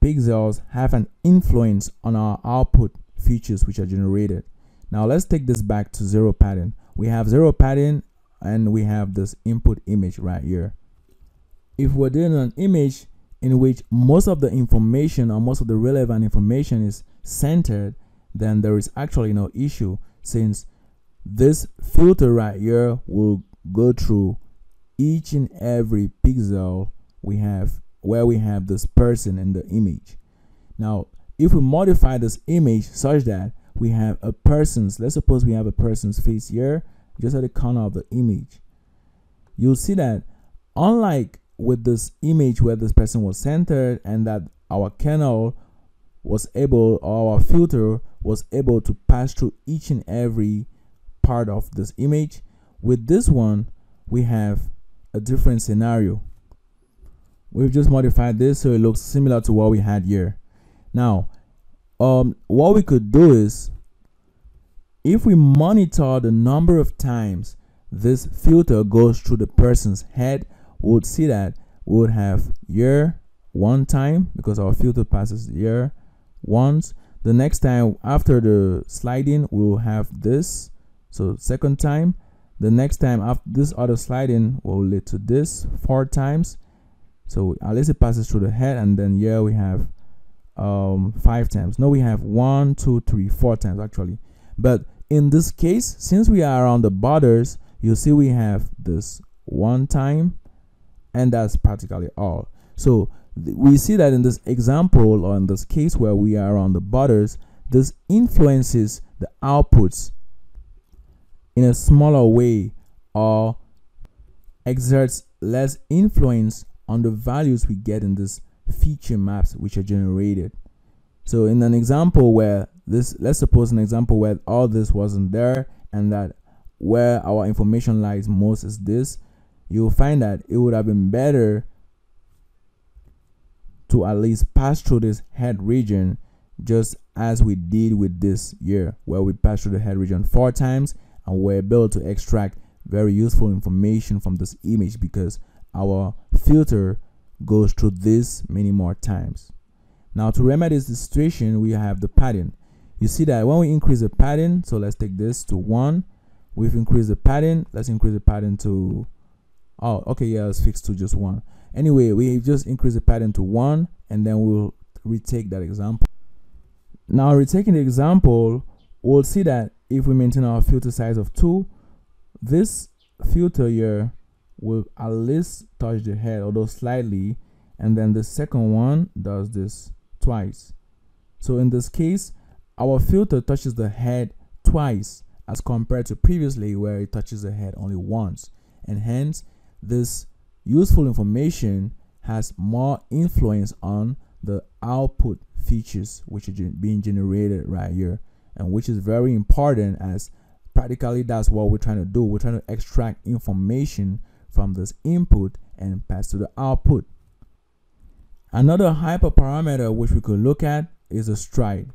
pixels have an influence on our output features which are generated. Now let's take this back to 0 pattern. We have 0 pattern and we have this input image right here. If we're doing an image in which most of the information or most of the relevant information is centered, then there is actually no issue, since this filter right here will go through each and every pixel we have where we have this person in the image. Now if we modify this image such that we have a person's, let's suppose we have a person's face here just at the corner of the image, you'll see that unlike with this image where this person was centered and that our kernel was able, or our filter was able to pass through each and every part of this image, with this one we have a different scenario. We've just modified this so it looks similar to what we had here. Now what we could do is, if we monitor the number of times this filter goes through the person's head, we would see that we would have here 1 time because our filter passes here once. The next time after the sliding we will have this, so 2nd time. The next time after this other sliding will lead to this 4 times. So at least it passes through the head, and then here we have 5 times. No, we have 1 2 3 4 times actually. But in this case, since we are on the borders, you see we have this 1 time, and that's practically all. So we see that in this example, or in this case where we are on the borders, this influences the outputs in a smaller way or exerts less influence on the values we get in this feature maps which are generated. So in an example where this, let's suppose an example where all this wasn't there, and that where our information lies most is this, you'll find that it would have been better to at least pass through this head region, just as we did with this here, where we passed through the head region 4 times and we're able to extract very useful information from this image because our filter goes through this many more times. Now to remedy this situation, we have the padding. You see that when we increase the padding, so let's take this to 1, we've increased the padding, let's increase the padding to, oh okay, yeah, let's fix to just 1. Anyway, we just increase the padding to 1, and then we'll retake that example. Now retaking the example, we'll see that if we maintain our filter size of 2, this filter here will at least touch the head, although slightly, and then the second one does this twice. So in this case, our filter touches the head twice as compared to previously where it touches the head only once, and hence this useful information has more influence on the output features which are being generated right here, and which is very important, as practically that's what we're trying to do. We're trying to extract information from this input and pass to the output. Another hyperparameter which we could look at is the stride.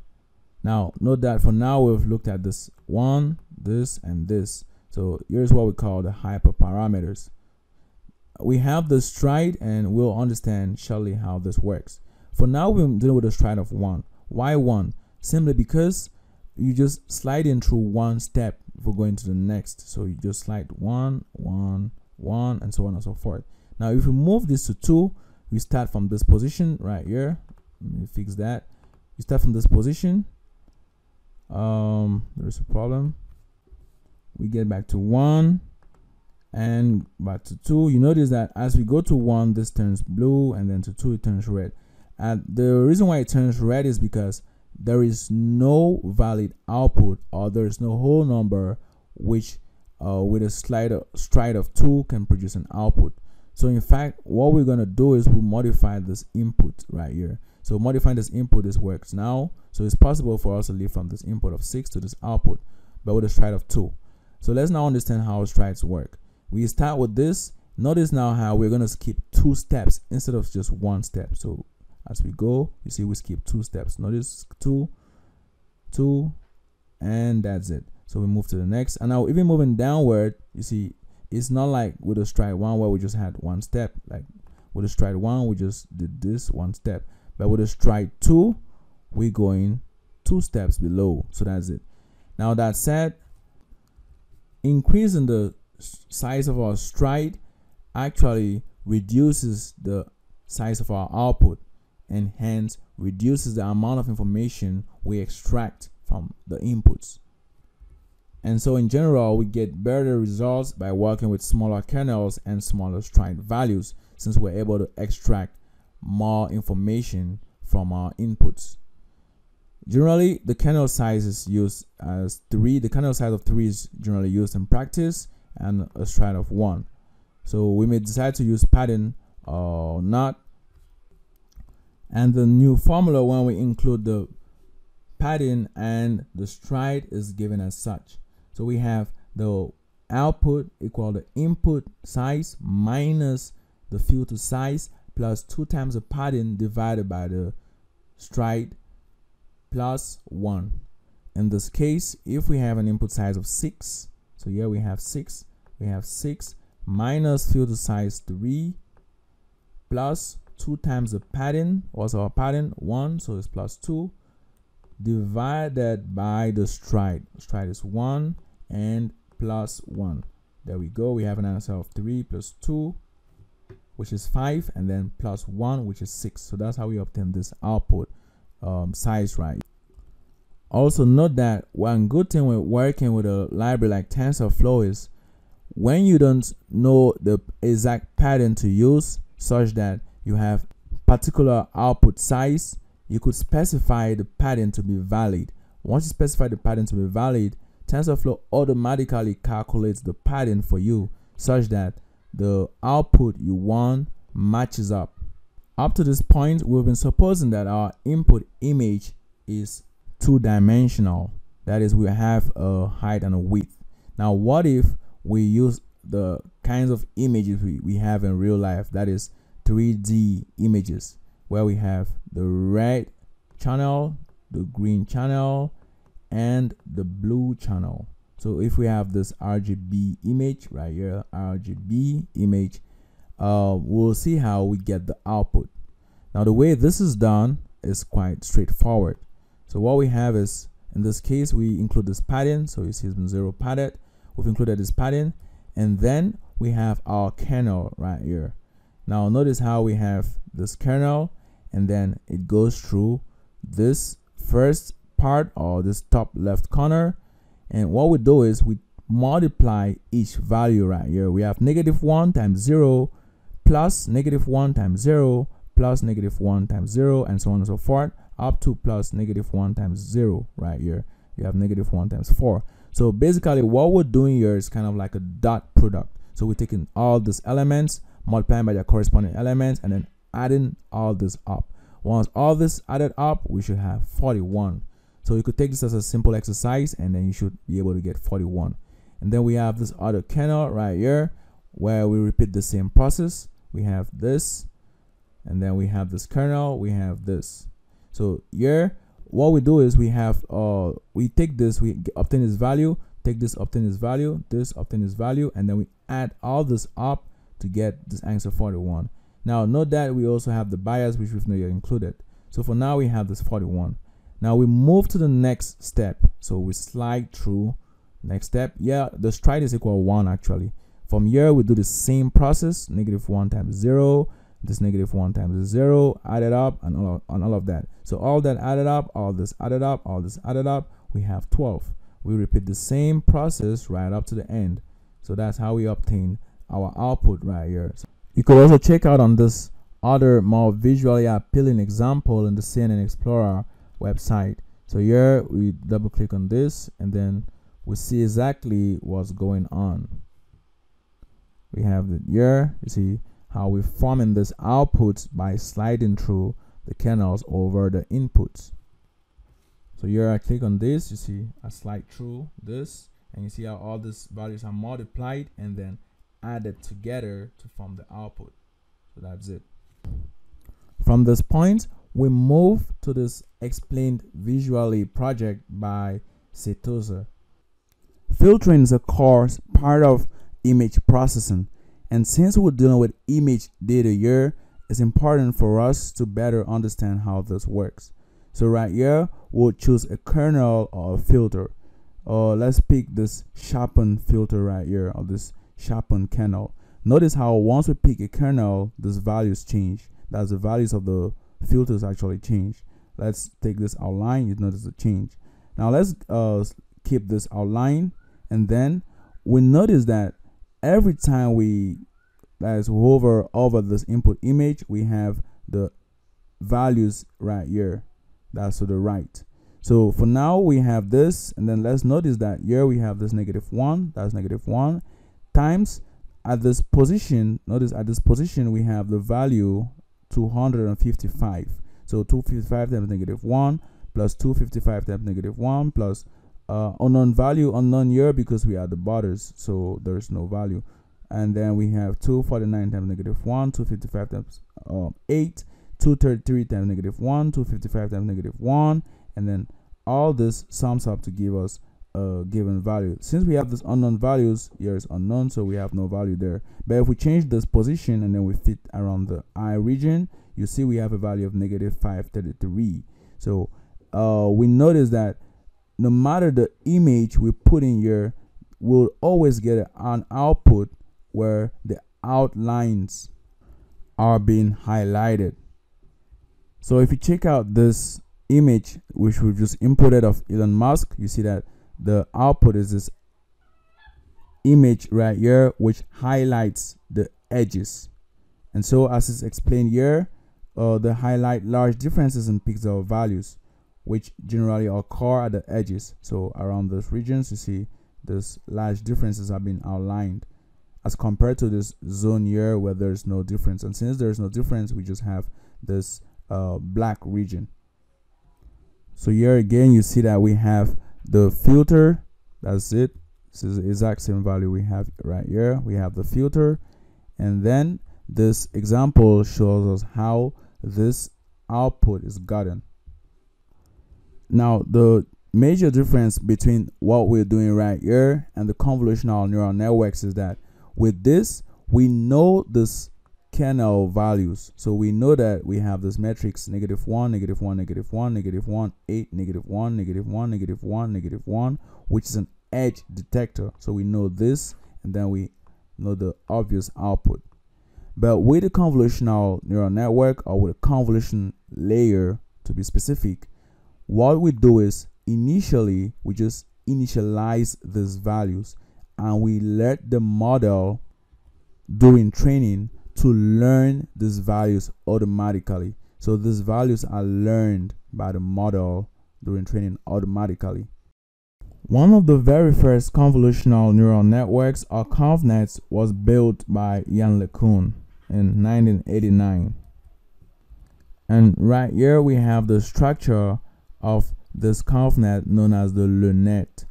Now note that for now we've looked at this one, this, and this. So here's what we call the hyperparameters. We have the stride, and we'll understand shortly how this works. For now, we're dealing with a stride of 1. Why 1? Simply because you just slide in through one step before going to the next. So you just slide 1, 1, 1, and so on and so forth. Now, if we move this to 2, we start from this position right here. Let me fix that. You start from this position. There's a problem. We get back to 1 and back to 2. You notice that as we go to 1, this turns blue, and then to 2 it turns red. And the reason why it turns red is because there is no valid output, or there is no whole number which with a stride of 2 can produce an output. So in fact, what we're going to do is we'll modify this input right here. So modifying this input, this works now. So it's possible for us to leave from this input of 6 to this output, but with a stride of 2. So let's now understand how strides work. We start with this. Notice now how we're going to skip 2 steps instead of just 1 step. So as we go, you see we skip 2 steps. Notice 2, 2, and that's it. So we move to the next. And now even moving downward, you see it's not like with a stride 1 where we just had 1 step. Like with a stride 1, we just did this 1 step. But with a stride 2, we're going 2 steps below. So that's it. Now that said, increasing the size of our stride actually reduces the size of our output, and hence reduces the amount of information we extract from the inputs. And so in general, we get better results by working with smaller kernels and smaller stride values, since we're able to extract more information from our inputs. Generally, the kernel size is used as 3. The kernel size of 3 is generally used in practice, and a stride of 1. So we may decide to use padding or not. And the new formula when we include the padding and the stride is given as such. So we have the output equal the input size minus the filter size plus 2 times the padding divided by the stride plus 1. In this case, if we have an input size of 6, so here we have 6 minus filter size 3 plus 2 times the padding, also our padding 1, so it's plus 2, divided by the stride. Stride is 1 and plus 1. There we go. We have an answer of 3 plus 2, which is 5, and then plus 1, which is 6. So that's how we obtain this output size right. Also note that one good thing with working with a library like TensorFlow is when you don't know the exact pattern to use, such that you have particular output size, you could specify the pattern to be valid. Once you specify the pattern to be valid, TensorFlow automatically calculates the pattern for you such that the output you want matches up. Up to this point, we've been supposing that our input image is two-dimensional. That is, we have a height and a width. Now, what if we use the kinds of images we have in real life, that is 3D images, where we have the red channel, the green channel, and the blue channel. So if we have this RGB image right here, RGB image, we'll see how we get the output. Now the way this is done is quite straightforward. So what we have is, in this case, we include this pattern. So you see it's been 0 padded. We've included this pattern, and then we have our kernel right here. Now notice how we have this kernel, and then it goes through this first part, or this top left corner, and what we do is we multiply each value right here. We have -1 times 0 plus -1 times 0 plus -1 times 0, and so on and so forth, up to plus -1 times 0 right here. You have -1 times 4. So basically what we're doing here is kind of like a dot product. So we're taking all these elements, multiplying by their corresponding elements, and then adding all this up. Once all this added up, we should have 41. So you could take this as a simple exercise, and then you should be able to get 41. And then we have this other kernel right here, where we repeat the same process. We have this, and then we have this kernel, we have this. So here, what we do is we have we take this, we obtain this value, take this, obtain this value, this, obtain this value, and then we add all this up to get this answer 41. Now note that we also have the bias, which we've not yet included. So for now we have this 41. Now we move to the next step. So we slide through next step. Yeah, the stride is equal to 1 actually. From here we do the same process, -1 times 0, this -1 times 0, added up, and all of that. So all that added up, all this added up, all this added up, we have 12. We repeat the same process right up to the end. So that's how we obtain our output right here. So you could also check out on this other more visually appealing example in the CNN Explorer website. So here we double click on this, and then we see exactly what's going on. We have it here. You see how we're forming this outputs by sliding through the kernels over the inputs. So here I click on this, you see I slide through this, and you see how all these values are multiplied and then added together to form the output. So that's it. From this point, we move to this explained visually project by Setosa. Filtering is a core part of image processing, and since we're dealing with image data here, it's important for us to better understand how this works. So right here, we'll choose a kernel or a filter. Let's pick this sharpen filter right here, or this sharpen kernel. Notice how once we pick a kernel, these values change. That's the values of the filters actually change. Let's take this outline. You notice the change. Now let's keep this outline, and then we notice that every time we hover over this input image, we have the values right here. That's to the right. So for now we have this, and then let's notice that here we have this -1. That's -1 times at this position. Notice at this position we have the value 255. So 255 times -1 plus 255 times -1 plus unknown value, unknown here because we are the borders, so there's no value. And then we have 249 times -1, 255 times 8, 233 times -1, 255 times -1, and then all this sums up to give us a given value. Since we have this unknown values, here is unknown, so we have no value there. But if we change this position and then we fit around the I region, you see we have a value of -533. So we notice that no matter the image we put in here, we'll always get an output where the outlines are being highlighted. So if you check out this image which we've just inputted of Elon Musk, you see that the output is this image right here which highlights the edges. And so as it's explained here, they highlight large differences in pixel values which generally occur at the edges. So around those regions, you see those large differences have been outlined. as compared to this zone here where there's no difference. And since there's no difference, we just have this black region. So here again, you see that we have the filter. That's it. This is the exact same value we have right here. We have the filter, and then this example shows us how this output is gotten. Now, the major difference between what we're doing right here and the convolutional neural networks is that with this, we know this kernel values. So we know that we have this matrix -1, -1, -1, -1, 8, -1, -1, -1, -1, which is an edge detector. So we know this, and then we know the obvious output. But with the convolutional neural network, or with a convolution layer to be specific, what we do is initially we just initialize these values, and we let the model during training to learn these values automatically. So these values are learned by the model during training automatically. One of the very first convolutional neural networks, or ConvNets, was built by Yann LeCun in 1989. And right here we have the structure of this ConvNet known as the LeNet.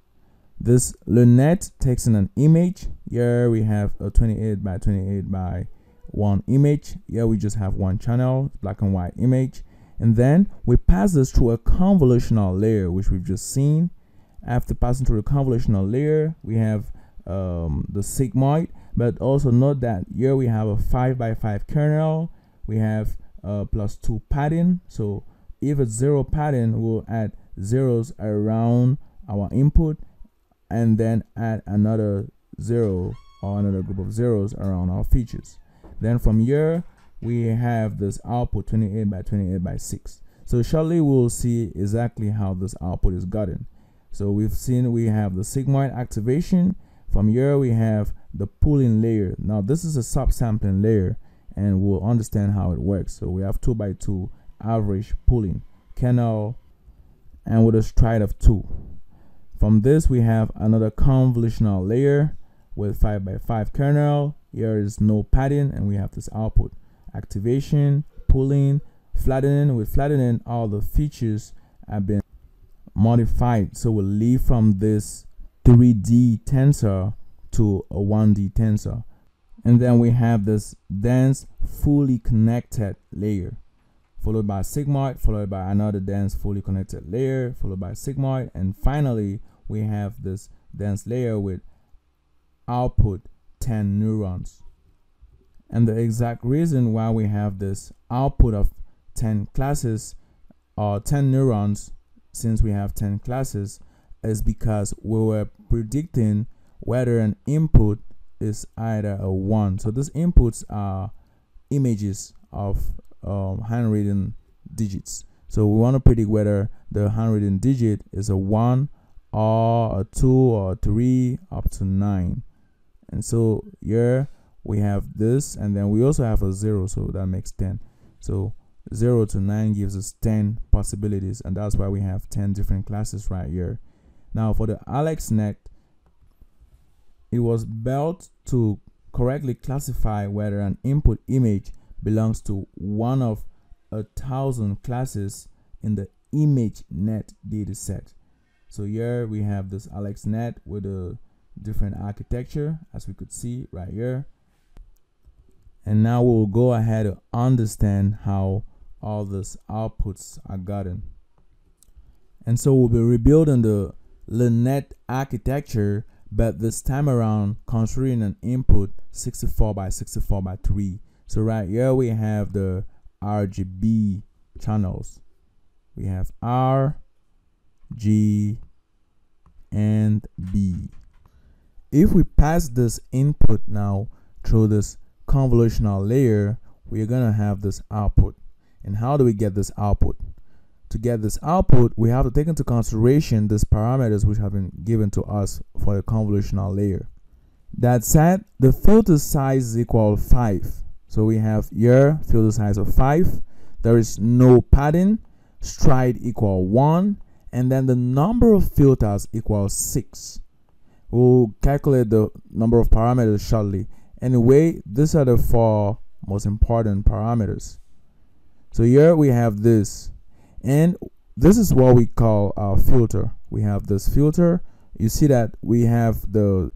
This LeNet takes in an image. Here we have a 28 by 28 by 1 image. Here we just have one channel, black and white image. And then we pass this through a convolutional layer, which we've just seen. After passing through the convolutional layer, we have the sigmoid. But also note that here we have a 5 by 5 kernel. We have +2 padding. So if it's 0 padding, we'll add zeros around our input, and then add another 0 or another group of zeros around our features. Then from here we have this output 28 by 28 by 6. So shortly we'll see exactly how this output is gotten. So we've seen we have the sigmoid activation. From here we have the pooling layer. Now this is a subsampling layer, and we'll understand how it works. So we have 2 by 2 average pooling kernel, and with a stride of 2. From this we have another convolutional layer with 5 by 5 kernel. Here is no padding, and we have this output activation, pooling, flattening. With flattening, all the features have been modified, so we'll leave from this 3D tensor to a 1D tensor. And then we have this dense fully connected layer, followed by sigmoid, followed by another dense fully connected layer, followed by sigmoid, and finally we have this dense layer with output 10 neurons. And the exact reason why we have this output of 10 classes or 10 neurons, since we have 10 classes, is because we were predicting whether an input is either a 1. So these inputs are images of handwritten digits. So we want to predict whether the handwritten digit is a 1 or a 2 or a 3 up to 9. And so here we have this, and then we also have a 0, so that makes 10. So 0 to 9 gives us 10 possibilities, and that's why we have 10 different classes right here. Now for the AlexNet, it was built to correctly classify whether an input image belongs to one of 1,000 classes in the ImageNet dataset. So here we have this AlexNet with a different architecture, as we could see right here. And now we'll go ahead and understand how all these outputs are gotten. And so we'll be rebuilding the LeNet architecture, but this time around considering an input 64 by 64 by 3. So right here we have the RGB channels. We have R, G, and B. If we pass this input now through this convolutional layer, we're gonna have this output. And how do we get this output? To get this output, we have to take into consideration these parameters which have been given to us for the convolutional layer. That said, the filter size is equal to 5. So we have here filter size of 5. There is no padding, stride equal 1, and then the number of filters equals 6. We'll calculate the number of parameters shortly. Anyway, these are the 4 most important parameters. So here we have this, and this is what we call our filter. We have this filter. You see that we have the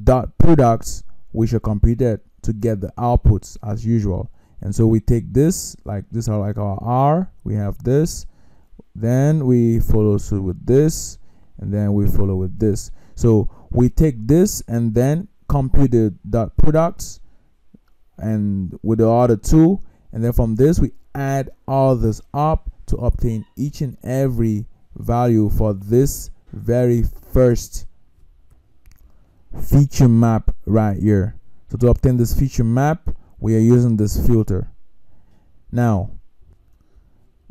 dot products which are computed to get the outputs as usual. And so we take this, like this are like our R, we have this, then we follow suit with this, and then we follow with this. So we take this and then compute the dot products and with the other 2, and then from this we add all this up to obtain each and every value for this very first feature map right here. So to obtain this feature map, we are using this filter. Now,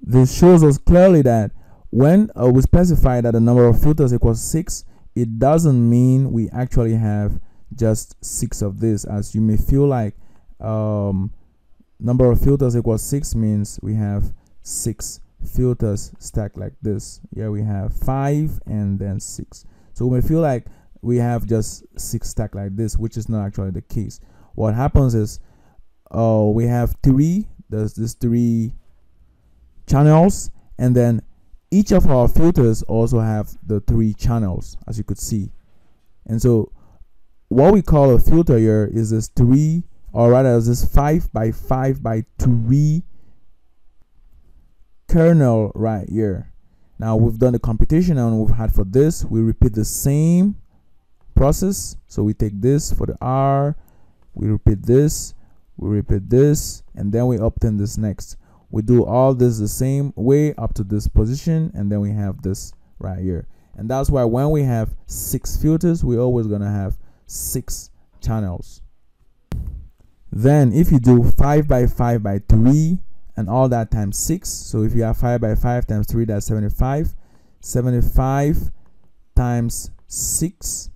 this shows us clearly that when we specify that the number of filters equals 6, it doesn't mean we actually have just 6 of this, as you may feel like number of filters equals 6 means we have 6 filters stacked like this. Here we have 5 and then 6. So we may feel like we have just 6 stacked like this, which is not actually the case. What happens is we have 3, there's this 3 channels, and then each of our filters also have the 3 channels, as you could see. And so what we call a filter here is this 3, or rather this 5 by 5 by 3 kernel right here. Now we've done the computation and we've had for this, we repeat the same process. So we take this for the R, we repeat this, and then we obtain this next. We do all this the same way up to this position, and then we have this right here. And that's why when we have 6 filters, we're always gonna have 6 channels. Then if you do 5 by 5 by 3 and all that times 6, so if you have 5 by 5 times 3, that's 75. 75 times 6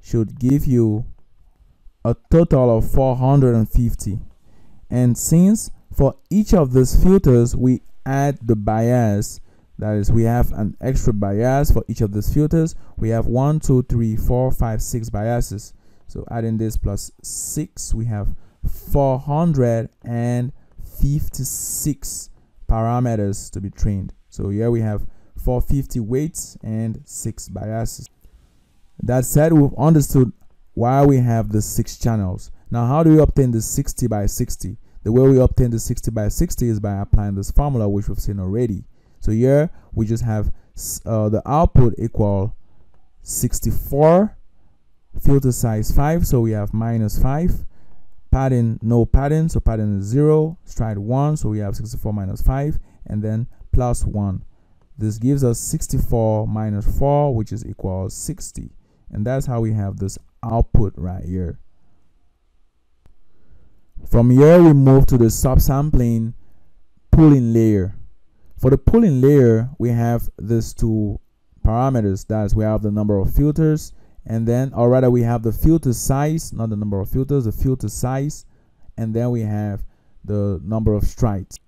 should give you a total of 450. And since for each of these filters we add the bias, that is, we have an extra bias for each of these filters. We have 1, 2, 3, 4, 5, 6 biases. So adding this plus 6, we have 456 parameters to be trained. So here we have 450 weights and 6 biases. That said, we've understood why we have the 6 channels. Now, how do we obtain the 60 by 60? The way we obtain the 60 by 60 is by applying this formula, which we've seen already. So here we just have the output equal 64, filter size 5, so we have minus 5, padding, no padding, so padding is 0, stride 1, so we have 64 minus 5, and then plus 1. This gives us 64 minus 4, which is equal 60. And that's how we have this output right here. From here, we move to the subsampling pooling layer. For the pooling layer, we have these 2 parameters. That's, we have the number of filters, and then, or rather, we have the filter size, not the number of filters, the filter size, and then we have the number of strides.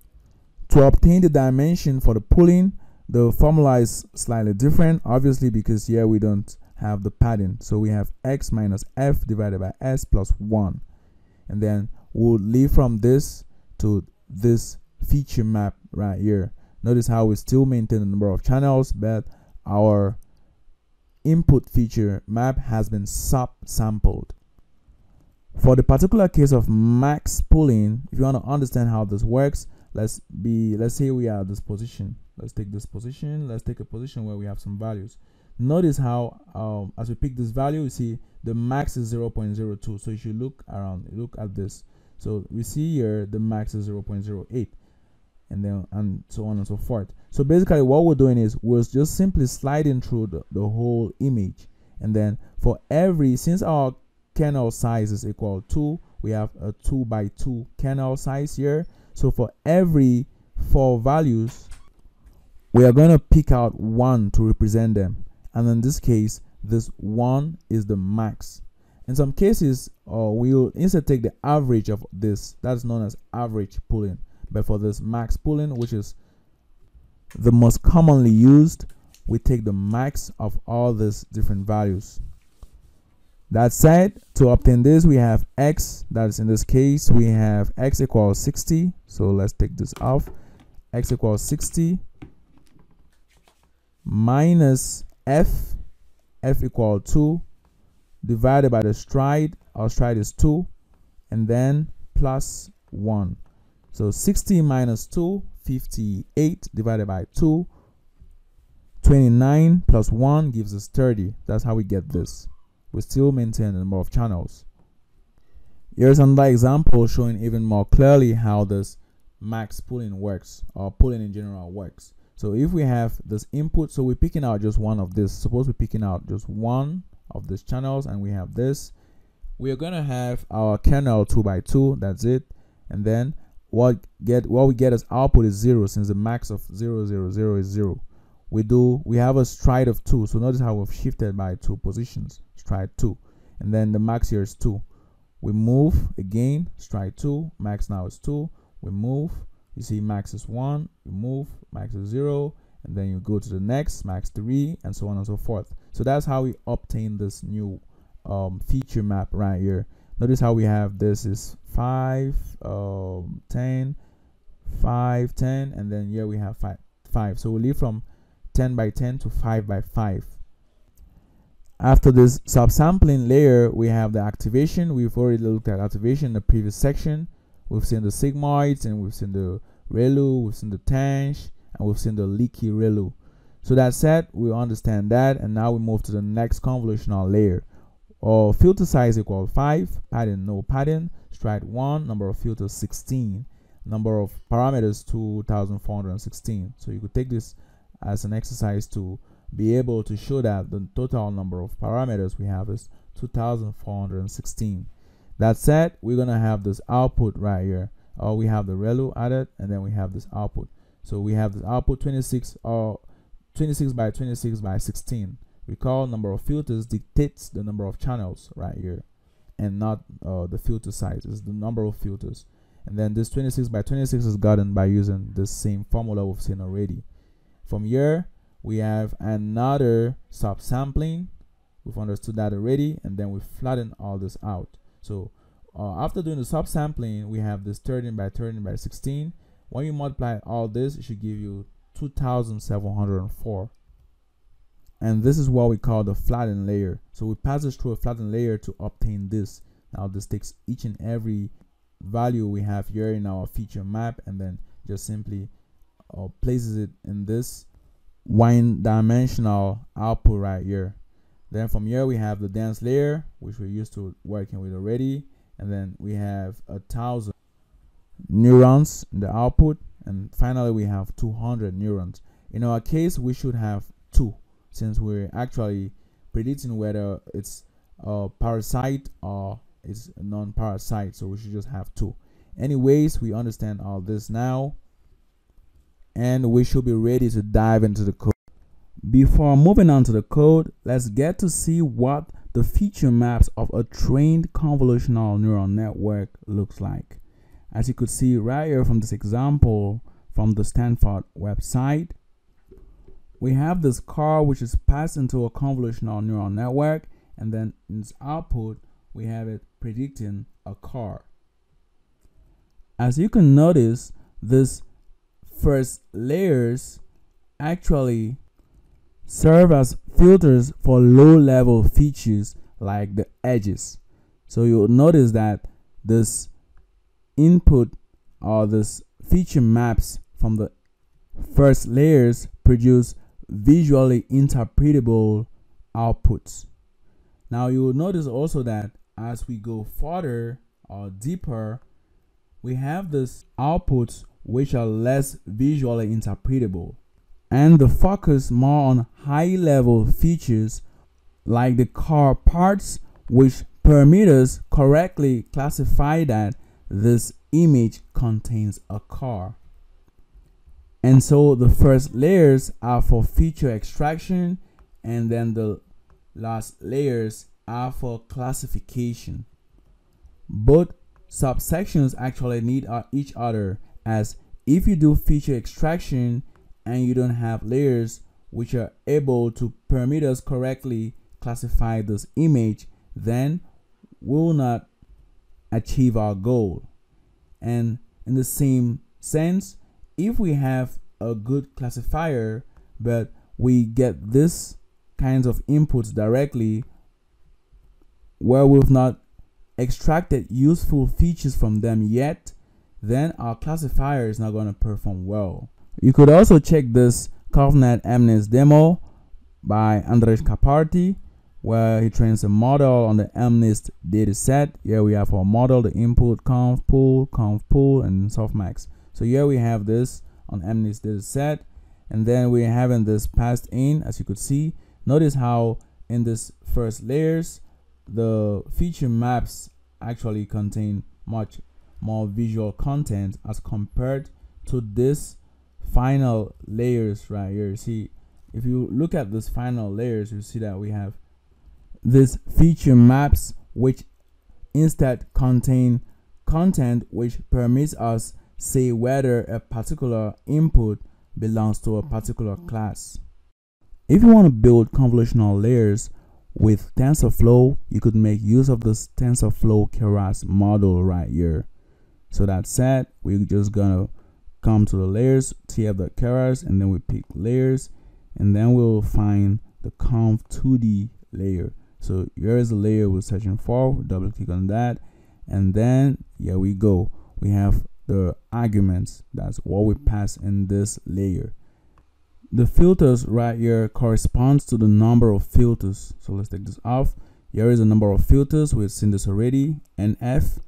To obtain the dimension for the pooling, the formula is slightly different, obviously, because here we don't have the padding. So we have x minus f divided by s plus 1. And then we'll leave from this to this feature map right here. Notice how we still maintain the number of channels, but our input feature map has been subsampled. For the particular case of max pooling, if you want to understand how this works, let's say we are at this position. Let's take this position. Let's take a position where we have some values. Notice how as we pick this value, you see the max is 0.02. So you should look around, look at this. So we see here the max is 0.08, and so on and so forth. So basically what we're doing is we're just simply sliding through the whole image, and then for every, since our kernel size is equal to, we have a 2 by 2 kernel size here. So for every 4 values, we are going to pick out 1 to represent them. And in this case, this 1 is the max. In some cases, we'll instead take the average of this. That's known as average pooling. But for this max pooling, which is the most commonly used, we take the max of all these different values. That said, to obtain this, we have x, that's in this case, we have x equals 60. So let's take this off. X equals 60 minus f equal 2 divided by the stride. Our stride is 2, and then plus 1. So 60 minus 2, 58 divided by 2, 29 plus 1 gives us 30. That's how we get this. We still maintain the number of channels. Here's another example showing even more clearly how this max pooling works, or pooling in general works. So if we have this input, so we're picking out just one of this. Suppose we're picking out just one of these channels, and we have this. We are gonna have our kernel 2 by 2. That's it. And then what we get as output is 0, since the max of 0, 0, 0 is 0. We have a stride of 2. So notice how we've shifted by 2 positions. Stride 2, and then the max here is 2. We move again, stride 2, max now is 2. We move, you see max is 1. You move, max is 0, and then you go to the next, max 3, and so on and so forth. So that's how we obtain this new feature map right here. Notice how we have this is 5, 10, 5, 10, and then here we have 5. So we leave from 10 by 10 to 5 by 5. After this subsampling layer, we have the activation. We've already looked at activation in the previous section. We've seen the sigmoids, and we've seen the ReLU, we've seen the tanh, and we've seen the leaky ReLU. So that said, we understand that, and now we move to the next convolutional layer. Filter size equal 5, pattern no pattern, stride 1, number of filters 16, number of parameters 2416. So you could take this as an exercise to be able to show that the total number of parameters we have is 2416. That said, we're gonna have this output right here. We have the ReLU added, and then we have this output. So we have this output 26 by 26 by 16. Recall, number of filters dictates the number of channels right here, and not the filter size. It's the number of filters. And then this 26 by 26 is gotten by using this same formula we've seen already. From here, we have another subsampling. We've understood that already, and then we flatten all this out. So after doing the subsampling, we have this 13 by 13 by 16. When you multiply all this, it should give you 2704. And this is what we call the flattened layer. So we pass this through a flattened layer to obtain this. Now this takes each and every value we have here in our feature map, and then just simply places it in this one dimensional output right here. Then from here we have the dense layer, which we're used to working with already, and then we have 1000 neurons in the output, and finally we have 200 neurons. In our case, we should have 2, since we're actually predicting whether it's a parasite or it's a non-parasite, so we should just have 2. Anyways, we understand all this now, and we should be ready to dive into the code. Before moving on to the code, let's get to see what the feature maps of a trained convolutional neural network looks like. As you could see right here from this example from the Stanford website, we have this car which is passed into a convolutional neural network, and then in its output we have it predicting a car. As you can notice, this first layers actually serve as filters for low-level features like the edges. So you'll notice that this input or this feature maps from the first layers produce visually interpretable outputs. Now you will notice also that as we go further or deeper, we have these outputs which are less visually interpretable, and the focus more on high-level features like the car parts, which permit us correctly classify that this image contains a car. And so the first layers are for feature extraction, and then the last layers are for classification. Both subsections actually need each other, as if you do feature extraction and you don't have layers which are able to permit us correctly classify this image, then we will not achieve our goal. And in the same sense, if we have a good classifier but we get this kinds of inputs directly where we've not extracted useful features from them yet, then our classifier is not going to perform well. You could also check this ConvNet MNIST demo by Andrzej Karpathy, where he trains a model on the MNIST dataset. Here we have our model, the input conv pool, and softmax. So here we have this on MNIST dataset, and then we're having this passed in, as you could see. Notice how in this first layers, the feature maps actually contain much more visual content as compared to this final layers right here. See, if you look at this final layers, you see that we have these feature maps which instead contain content which permits us say whether a particular input belongs to a particular class. If you want to build convolutional layers with TensorFlow, you could make use of this TensorFlow Keras model right here. So that said, we're just gonna come to the layers, tf the Keras, and then we pick layers, and then we'll find the conv2D layer. So here is the layer we're searching for. We'll double click on that, and then here we go. We have the arguments. That's what we pass in this layer. The filters right here corresponds to the number of filters. So let's take this off. Here is the number of filters. We've seen this already, NF,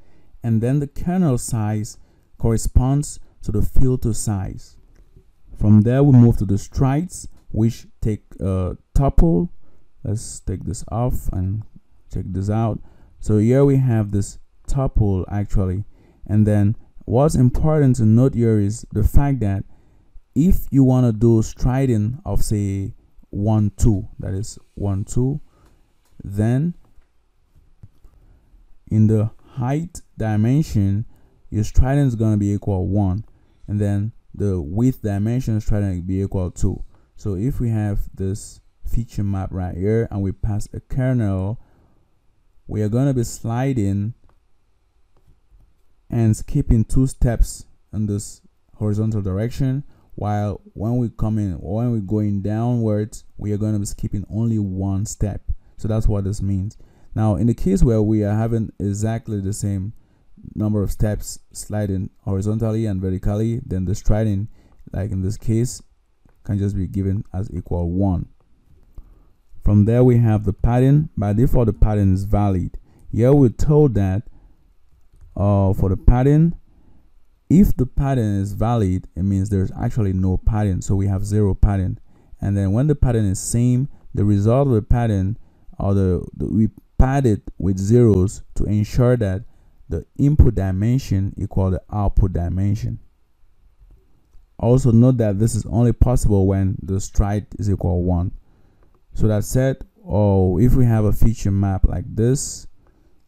and then the kernel size corresponds to the filter size. From there we move to the strides, which take a tuple. Let's take this off and check this out. So here we have this tuple actually, and then what's important to note here is the fact that if you want to do striding of say 1 2, that is 1 2, then in the height dimension your striding is going to be equal 1, and then the width dimension is trying to be equal to. So if we have this feature map right here and we pass a kernel, we are going to be sliding and skipping 2 steps in this horizontal direction, while when we come in or when we're going downwards, we are going to be skipping only 1 step. So that's what this means. Now in the case where we are having exactly the same number of steps sliding horizontally and vertically, then the striding, like in this case, can just be given as equal 1. From there we have the pattern. By default the pattern is valid. Here we're told that for the pattern, if the pattern is valid, it means there's actually no pattern, so we have 0 pattern. And then when the pattern is same, the result of the pattern, or we pad it with zeros to ensure that the input dimension equal the output dimension. Also note that this is only possible when the stride is equal 1. So that said, if we have a feature map like this,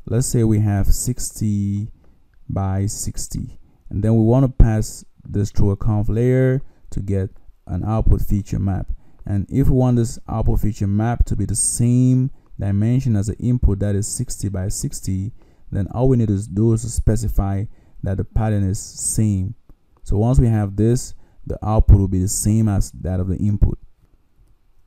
let's say we have 60 by 60, and then we want to pass this through a conv layer to get an output feature map. And if we want this output feature map to be the same dimension as the input, that is 60 by 60, then all we need to do is to specify that the pattern is same. So once we have this, the output will be the same as that of the input.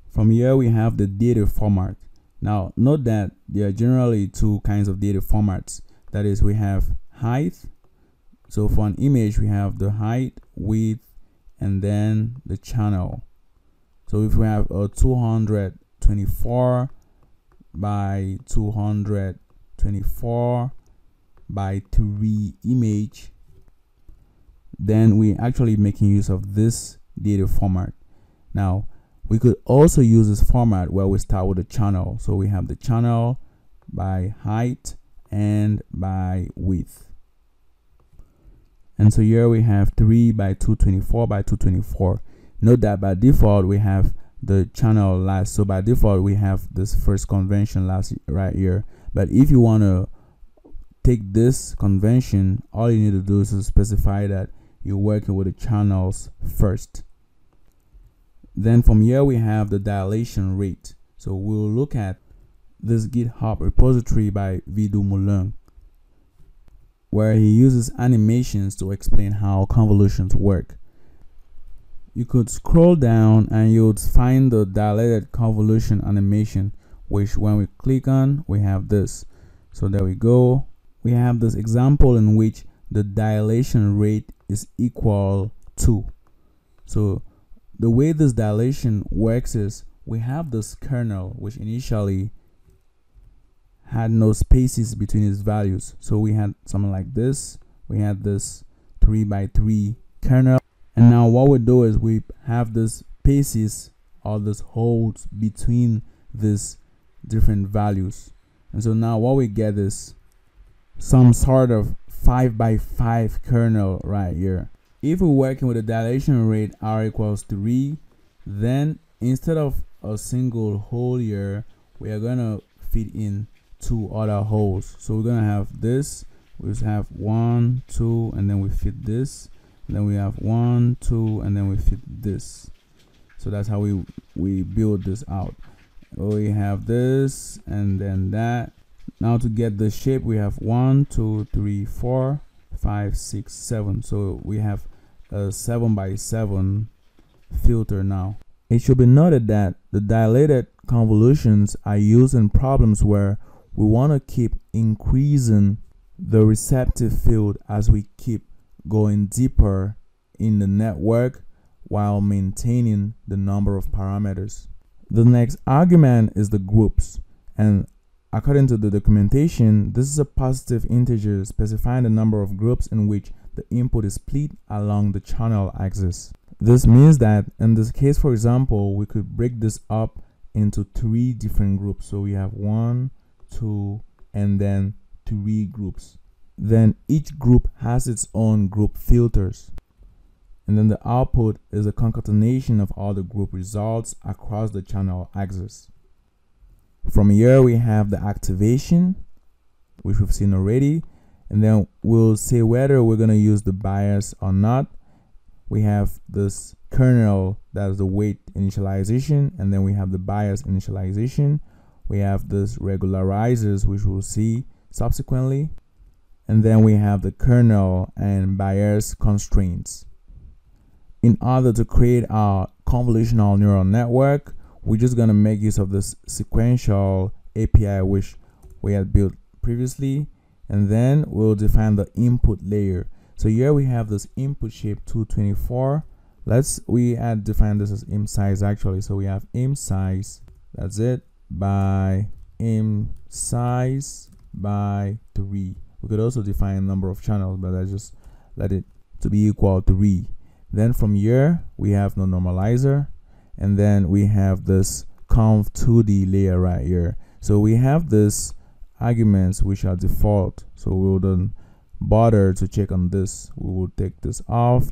From here we have the data format. Now note that there are generally 2 kinds of data formats. That is, we have height. So for an image we have the height, width, and then the channel. So if we have a 224 by 224 by 3 image, then we actually making use of this data format. Now we could also use this format where we start with the channel. So we have the channel by height and by width. And so here we have 3 by 224 by 224. Note that by default we have the channel last. So by default we have this first convention last right here. But if you want to take this convention, all you need to do is to specify that you're working with the channels first. Then from here we have the dilation rate. So we'll look at this GitHub repository by Vidou Moulin, where he uses animations to explain how convolutions work. You could scroll down and you would find the dilated convolution animation, which when we click on, we have this. So there we go. We have this example in which the dilation rate is equal to. So the way this dilation works is we have this kernel which initially had no spaces between its values. So we had something like this. We had this 3x3 kernel. And now what we do is we have this spaces or this holes between these different values. And so now what we get is some sort of 5x5 kernel right here. If we're working with a dilation rate r equals 3, then instead of a single hole here, we are gonna fit in 2 other holes. So we're gonna have this, we just have 1, 2, and then we fit this, and then we have 1, 2, and then we fit this. So that's how we build this out. We have this and then that. Now to get the shape, we have 1, 2, 3, 4, 5, 6, 7. So we have a 7x7 filter now. It should be noted that the dilated convolutions are used in problems where we want to keep increasing the receptive field as we keep going deeper in the network while maintaining the number of parameters. The next argument is the groups, and according to the documentation, this is a positive integer specifying the number of groups in which the input is split along the channel axis. This means that in this case, for example, we could break this up into 3 different groups. So we have 1, 2, and then 3 groups. Then each group has its own group filters. And then the output is a concatenation of all the group results across the channel axis. From here we have the activation, which we've seen already, and then we'll say whether we're going to use the bias or not. We have this kernel, that's the weight initialization, and then we have the bias initialization. We have this regularizers, which we'll see subsequently, and then we have the kernel and bias constraints. In order to create our convolutional neural network, we're just going to make use of this sequential API which we had built previously, and then we'll define the input layer. So here we have this input shape 224. We had defined this as im size actually. So we have im size, that's it, by im size by 3. We could also define number of channels, but I just let it to be equal to 3. Then from here we have no normalizer, and then we have this conv2d layer right here. So we have this arguments which are default, so we wouldn't bother to check on this. We will take this off,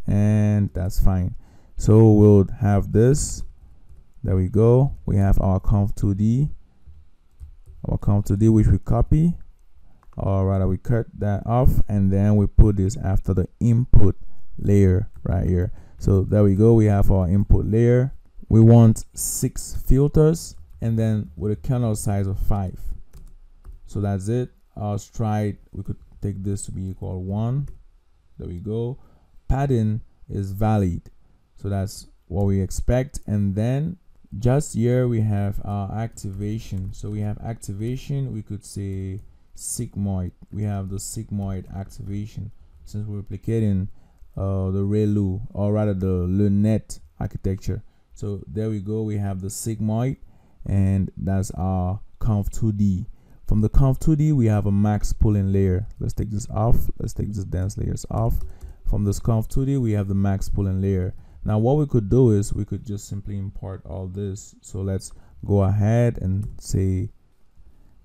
and that's fine. So we'll have this. There we go. We have our conv2d, which we copy, or rather we cut that off, and then we put this after the input layer right here. So there we go. We have our input layer. We want 6 filters, and then with a kernel size of 5. So that's it. Our stride, we could take this to be equal 1. There we go. Padding is valid, so that's what we expect. And then just here we have our activation. So we have activation, we could say sigmoid. We have the sigmoid activation since we're replicating the ReLU, or rather the LeNet architecture. So there we go. We have the sigmoid, and that's our conv2d. From the conv2d, we have a max pooling layer. Let's take this off. Let's take this dense layers off. From this conv2d, we have the max pooling layer. Now what we could do is we could just simply import all this. So let's go ahead and say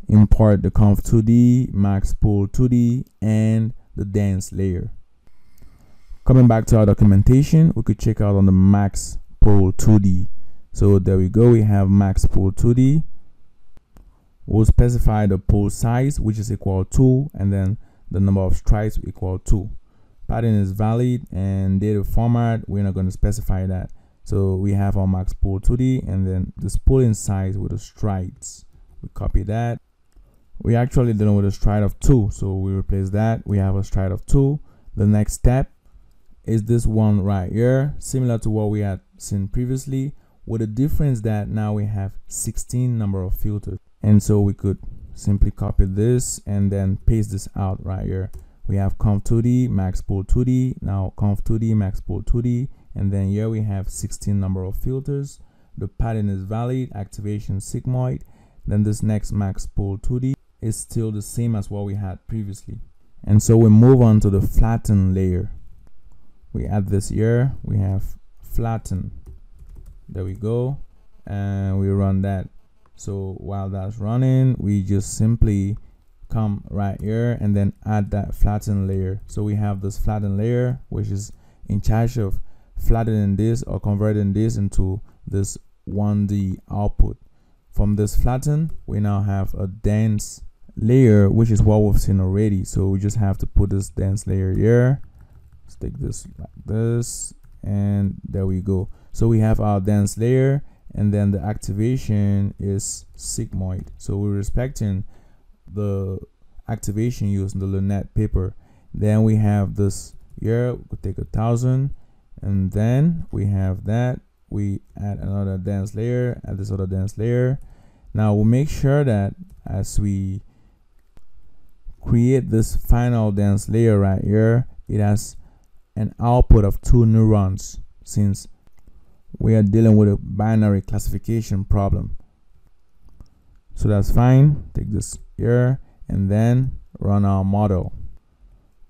import the conv2d, max pool 2d, and the dense layer. Coming back to our documentation, we could check out on the max pool 2d. So there we go. We have max pool 2d. We'll specify the pool size, which is equal to, and then the number of strides equal to. Padding is valid, and data format, we're not going to specify that. So we have our max pool 2D, and then this pooling size with the strides. We copy that. We actually dealing with a stride of 2, so we replace that. We have a stride of 2. The next step is this one right here, similar to what we had seen previously, with the difference that now we have 16 number of filters. And so we could simply copy this and then paste this out right here. We have conv 2D, max pool 2D, now conv 2D, max pool 2D, and then here we have 16 number of filters. The pattern is valid, activation sigmoid. Then this next max pool 2D is still the same as what we had previously. And so we move on to the flattened layer. We add this here, we have flatten. There we go, and we run that. So while that's running, we just simply come right here and then add that flattened layer. So we have this flattened layer, which is in charge of flattening this or converting this into this 1D output. From this flatten, we now have a dense layer, which is what we've seen already. So we just have to put this dense layer here. Let's take this like this, and there we go. So we have our dense layer, and then the activation is sigmoid. So we're respecting the activation used in the Lunette paper. Then we have this here, we could take 1,000, and then we have that. We add another dense layer, add this other dense layer. Now we'll make sure that as we create this final dense layer right here, it has an output of 2 neurons, since we are dealing with a binary classification problem. So that's fine. Take this here and then run our model.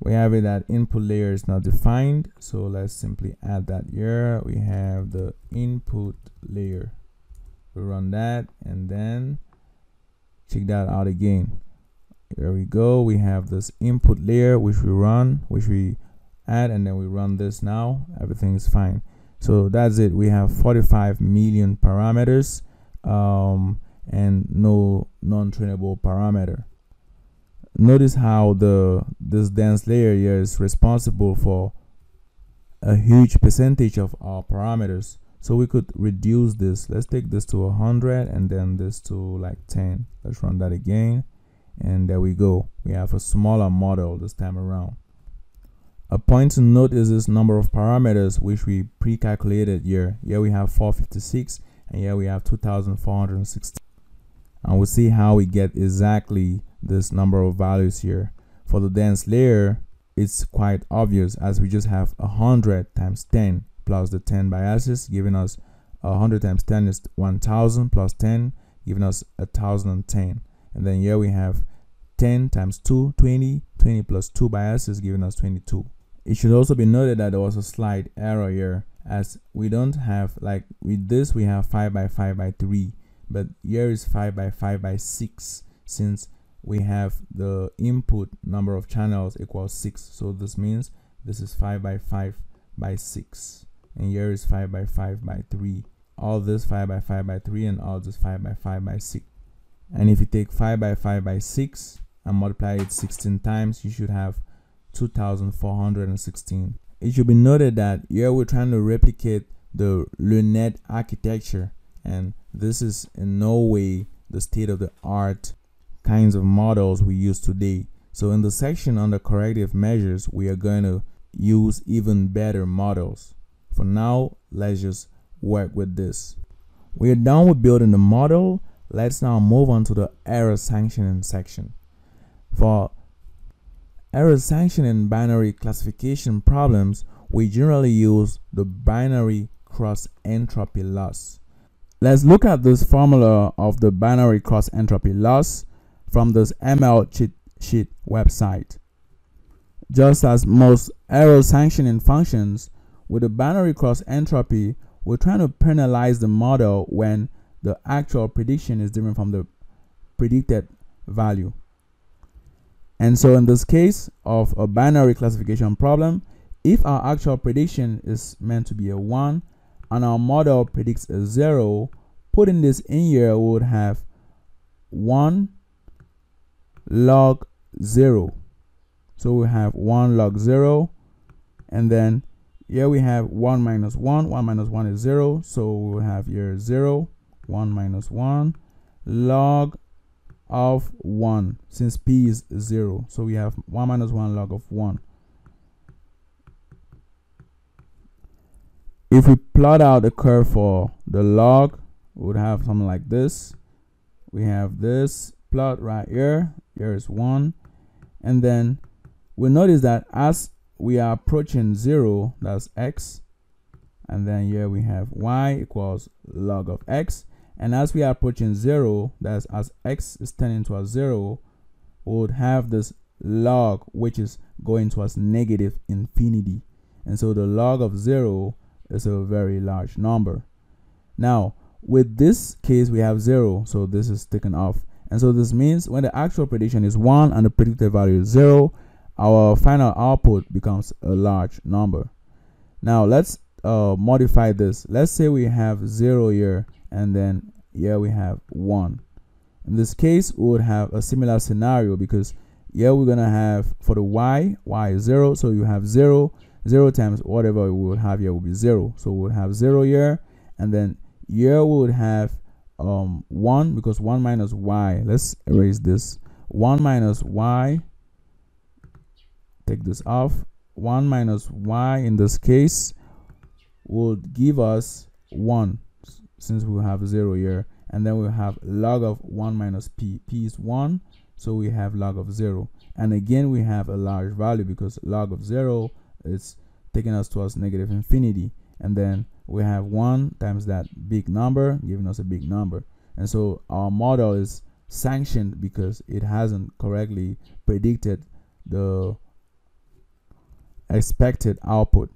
We have it that input layer is not defined, so let's simply add that here. We have the input layer. We run that and then check that out again. Here we go. We have this input layer which we run, which we add, and then we run this now. Everything is fine. So that's it. We have 45 million parameters and no non-trainable parameter. Notice how this dense layer here is responsible for a huge percentage of our parameters. So we could reduce this. Let's take this to 100 and then this to like 10. Let's run that again, and there we go. We have a smaller model this time around. A point to note is this number of parameters which we pre-calculated here. Here we have 456 and here we have 2460. And we'll see how we get exactly this number of values here. For the dense layer, it's quite obvious, as we just have 100 times 10 plus the 10 biases, giving us 100 times 10 is 1000 plus 10, giving us 1010. And then here we have 10 times 2, 20, 20 plus 2 biases, giving us 22. It should also be noted that there was a slight error here, as we don't have, like with this we have 5 by 5 by 3, but here is 5 by 5 by 6, since we have the input number of channels equals 6. So this means this is 5 by 5 by 6, and here is 5 by 5 by 3. All this 5 by 5 by 3 and all this 5 by 5 by 6. And if you take 5 by 5 by 6 and multiply it 16 times, you should have 2416. It should be noted that here we're trying to replicate the Lunette architecture, and this is in no way the state-of-the-art kinds of models we use today. So in the section under corrective measures, we are going to use even better models. For now, let's just work with this. We are done with building the model. Let's now move on to the error sanctioning section. For error sanctioning binary classification problems, we generally use the binary cross entropy loss. Let's look at this formula of the binary cross entropy loss from this ML cheat sheet website. Just as most error sanctioning functions, with the binary cross entropy, we're trying to penalize the model when the actual prediction is different from the predicted value. And so in this case of a binary classification problem, if our actual prediction is meant to be a 1 and our model predicts a 0, putting this in here would have 1 log 0. So we have 1 log 0, and then here we have 1 minus 1. 1 minus 1 is 0, so we will have here 0, 1 minus 1 log of 1, since p is 0, so we have 1 minus 1 log of 1. If we plot out the curve for the log, we would have something like this. We have this plot right here. Here is 1, and then we notice that as we are approaching 0, that's x, and then here we have y equals log of x, and as we are approaching 0, that's as x is turning towards 0, we would have this log which is going towards negative infinity, and so the log of 0 is a very large number. Now with this case we have 0, so this is taken off, and so this means when the actual prediction is 1 and the predicted value is 0, our final output becomes a large number. Now let's modify this. Let's say we have 0 here, and then here we have 1. In this case we would have a similar scenario, because here we're gonna have for the y is 0, so you have 0 times whatever we would have here will be 0, so we would have 0 here, and then here we would have 1, because 1 minus y, let's erase this, 1 minus y, take this off, 1 minus y in this case would give us 1, since we have 0 here, and then we'll have log of 1 minus p. P is 1, so we have log of 0, and again we have a large value because log of 0 is taking us towards negative infinity, and then we have 1 times that big number giving us a big number, and so our model is sanctioned because it hasn't correctly predicted the expected output.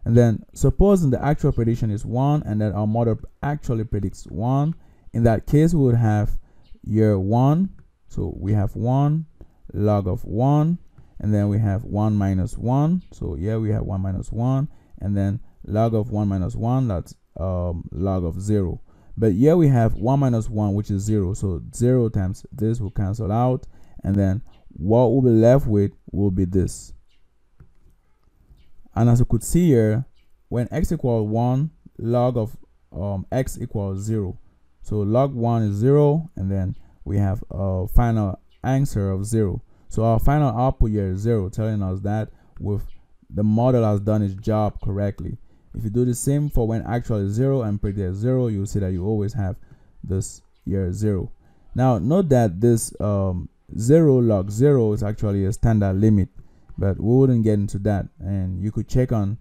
And then supposing the actual prediction is 1 and that our model actually predicts 1, in that case we would have here 1, so we have 1 log of 1, and then we have 1 minus 1, so here we have 1 minus 1, and then log of 1 minus 1, that's log of 0. But here we have 1 minus 1, which is 0, so 0 times this will cancel out, and then what we'll be left with will be this. And as you could see here, when x equals 1, log of x equals 0, so log 1 is 0, and then we have a final answer of 0. So our final output here is 0, telling us that the model has done its job correctly. If you do the same for when actual is 0 and predict 0, you'll see that you always have this here 0. Now note that this 0 log 0 is actually a standard limit, but we wouldn't get into that, and you could check on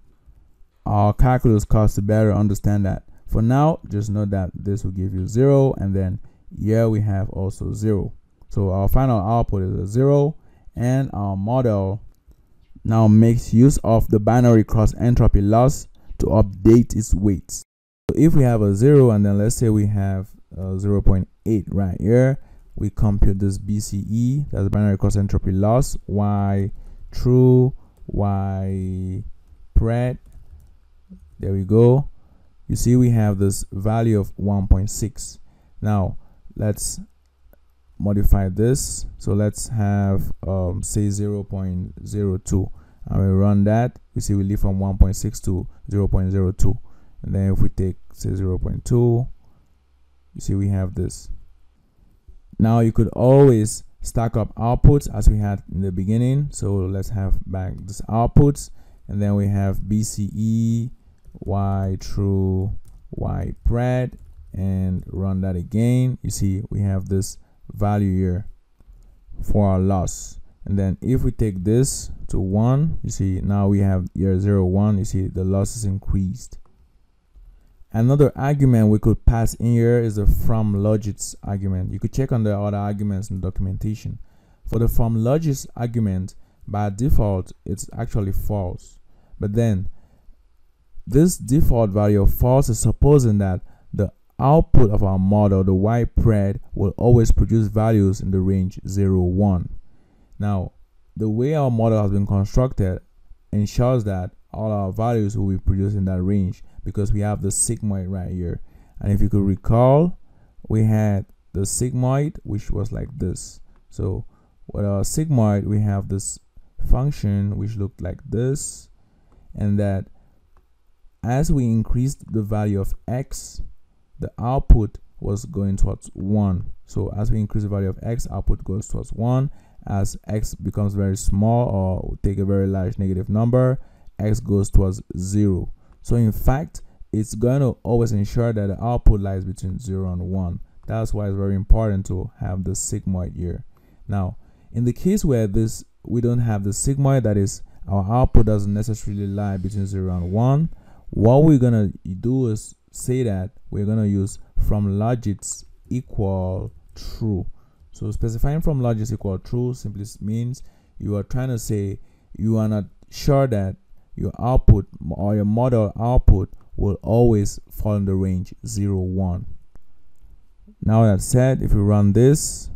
our calculus course to better understand that. For now, just know that this will give you 0, and then here we have also 0. So our final output is a 0, and our model now makes use of the binary cross entropy loss to update its weights. So if we have a 0, and then let's say we have 0.8 right here, we compute this BCE, that's the binary cross entropy loss, y true, y pred. There we go. You see we have this value of 1.6. Now let's modify this, so let's have say 0.02, and we run that. You see we leave from 1.6 to 0.02, and then if we take say 0.2, you see we have this. Now you could always stack up outputs as we had in the beginning, so let's have back this outputs, and then we have BCE, y true, y pred, and run that again. You see we have this value here for our loss, and then if we take this to 1, you see now we have here 0, 1, you see the loss is increased. Another argument we could pass in here is the from logits argument. You could check on the other arguments in the documentation. For the from logits argument, by default it's actually false, but then this default value of false is supposing that the output of our model, the y pred, will always produce values in the range 0, 1. Now the way our model has been constructed ensures that all our values will be produced in that range, because we have the sigmoid right here. And if you could recall, we had the sigmoid which was like this. So with our sigmoid we have this function which looked like this, and that as we increased the value of x, the output was going towards 1. So as we increase the value of x, output goes towards 1. As x becomes very small or take a very large negative number, x goes towards 0. So in fact, it's going to always ensure that the output lies between 0 and 1. That's why it's very important to have the sigmoid here. Now, in the case where we don't have the sigmoid, that is, our output doesn't necessarily lie between 0 and 1, what we're going to do is say that we're going to use from logits equal true. So specifying from logits equal true simply means you are trying to say you are not sure that your output or your model output will always fall in the range 0, 1. Now that said, if we run this,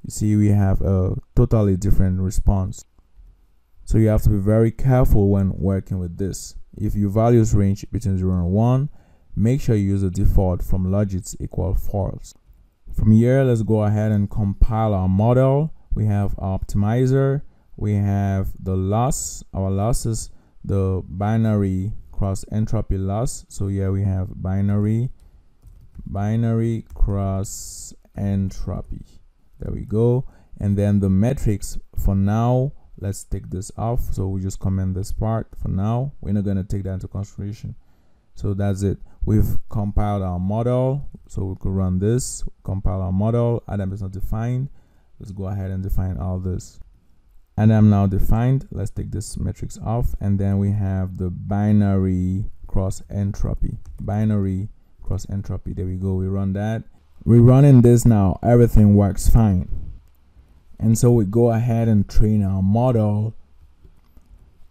you see we have a totally different response. So you have to be very careful when working with this. If your values range between 0 and 1, make sure you use the default from logits equal false. From here, let's go ahead and compile our model. We have our optimizer, we have the loss. Our loss is the binary cross entropy loss. So here we have binary cross entropy. There we go. And then the metrics, for now, let's take this off. So we just comment this part for now. We're not going to take that into consideration. So that's it. We've compiled our model. So we could run this, compile our model. Adam is not defined. Let's go ahead and define all this. Adam now defined. Let's take this matrix off. And then we have the binary cross entropy. Binary cross entropy. There we go. We run that. We're running this now. Everything works fine. And so we go ahead and train our model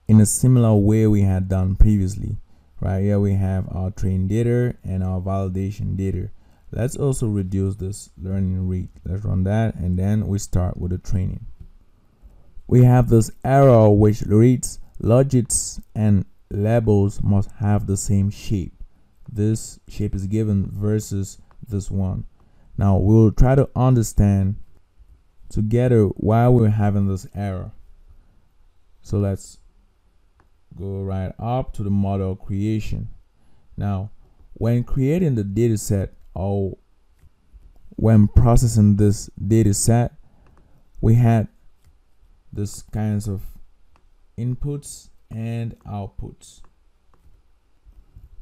in a similar way we had done previously. Right here we have our train data and our validation data. Let's also reduce this learning rate. Let's run that, and then we start with the training. We have this error which reads logits and labels must have the same shape. This shape is given versus this one. Now we'll try to understand together why we're having this error. So let's go right up to the model creation. Now, when creating the data set or when processing this data set, we had this kinds of inputs and outputs.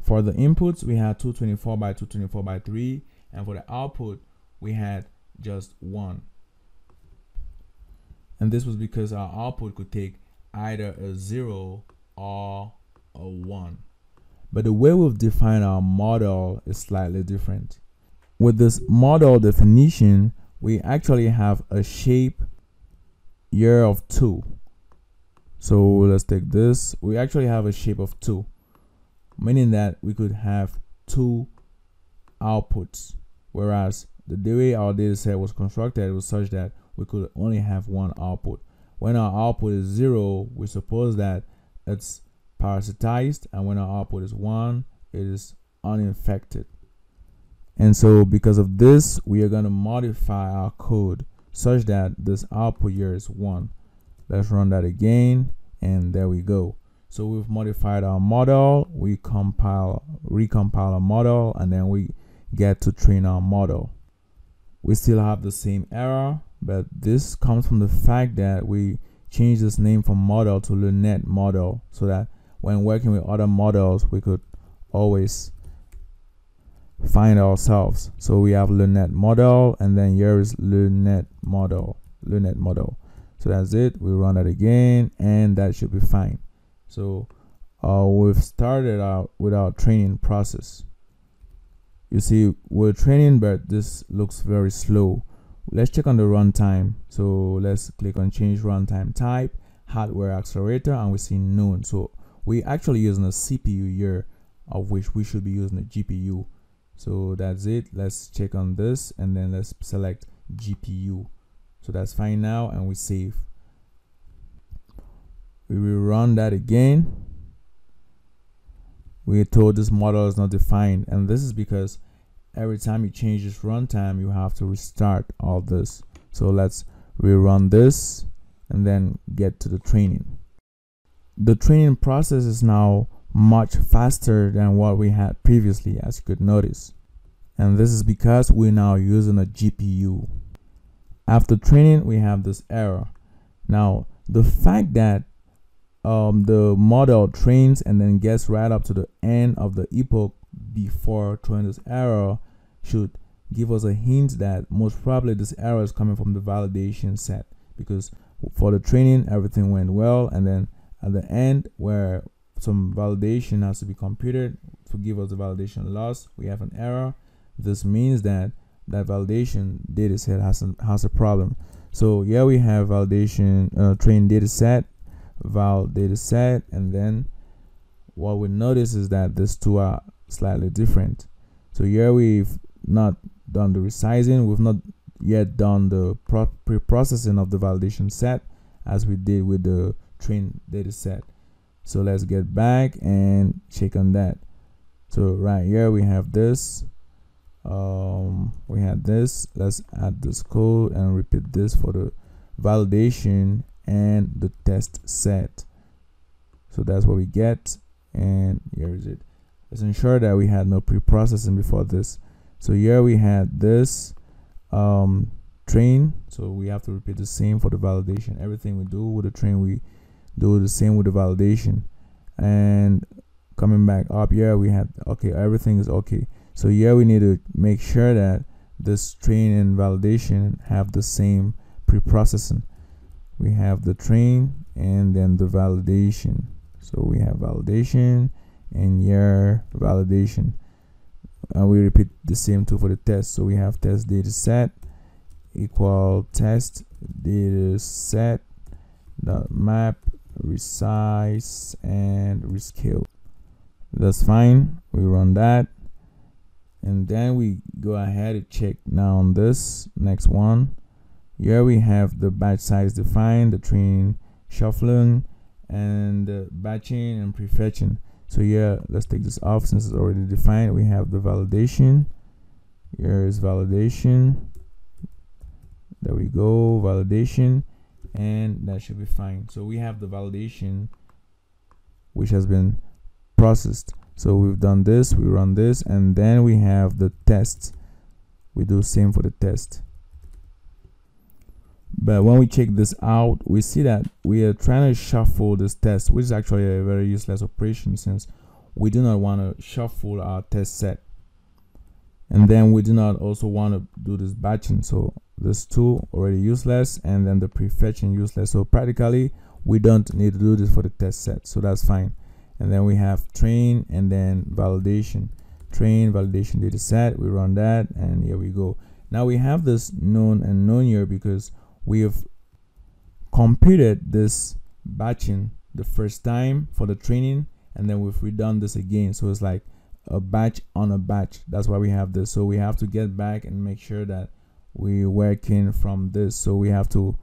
For the inputs, we had 224 by 224 by 3, and for the output, we had just 1. And this was because our output could take either a 0 or a 1. But the way we've defined our model is slightly different. With this model definition, we actually have a shape here of 2. So let's take this. We actually have a shape of 2, meaning that we could have 2 outputs, whereas the way our data set was constructed was such that we could only have 1 output. When our output is 0, we suppose that it's parasitized, and when our output is 1, it is uninfected. And so because of this, we are going to modify our code such that this output here is 1. Let's run that again, and there we go. So we've modified our model, we recompile our model, and then we get to train our model. We still have the same error, but this comes from the fact that we changed this name from model to LeNet model, so that when working with other models, we could always find ourselves. So we have LeNet model, and then here is LeNet model. So that's it. We run that again, and that should be fine. So we've started out with our training process. You see, we're training, but this looks very slow. Let's check on the runtime. So let's click on change runtime type, hardware accelerator, and we see none. So we're actually using a CPU here, of which we should be using a GPU. So that's it. Let's check on this, and then let's select GPU. So that's fine now, and we save. We will run that again. We are told this model is not defined, and this is because every time you change this runtime, you have to restart all this. So let's rerun this and then get to the training. The training process is now much faster than what we had previously, as you could notice. And this is because we're now using a GPU. After training, we have this error. Now, the fact that the model trains and then gets right up to the end of the epoch before throwing this error should give us a hint that most probably this error is coming from the validation set, because for the training everything went well, and then at the end where some validation has to be computed to give us the validation loss, we have an error. This means that that validation data set has a problem. So here we have validation train data set, val data set, and then what we notice is that these two are slightly different. So here we've not done the resizing, we've not yet done the pre-processing of the validation set as we did with the train data set. So let's get back and check on that. So right here we have this, we had this. Let's add this code and repeat this for the validation and the test set. So that's what we get, and here is it. Let's ensure that we had no pre-processing before this. So here we had this train, so we have to repeat the same for the validation. Everything we do with the train, we do the same with the validation. And coming back up here, we had okay, everything is okay. So here we need to make sure that this train and validation have the same pre-processing. We have the train and then the validation. So we have validation and here validation. And we repeat the same too for the test. So we have test data set equal test data set dot map resize and rescale. That's fine. We run that, and then we go ahead and check now on this next one. Here we have the batch size defined, the train shuffling, and the batching and prefetching. So here, let's take this off since it's already defined. We have the validation. Here is validation. There we go, validation, and that should be fine. So we have the validation which has been processed. So we've done this, we run this, and then we have the test. We do same for the test. But when we check this out, we see that we are trying to shuffle this test, which is actually a very useless operation since we do not want to shuffle our test set. And then we do not also want to do this batching. So this two already useless, and then the prefetching useless. So practically we don't need to do this for the test set. So that's fine. And then we have train and then validation. Train, validation data set, we run that, and here we go. Now we have this known and known here because we have computed this batching the first time for the training, and then we've redone this again. So it's like a batch on a batch. That's why we have this. So we have to get back and make sure that we're working from this. So we have to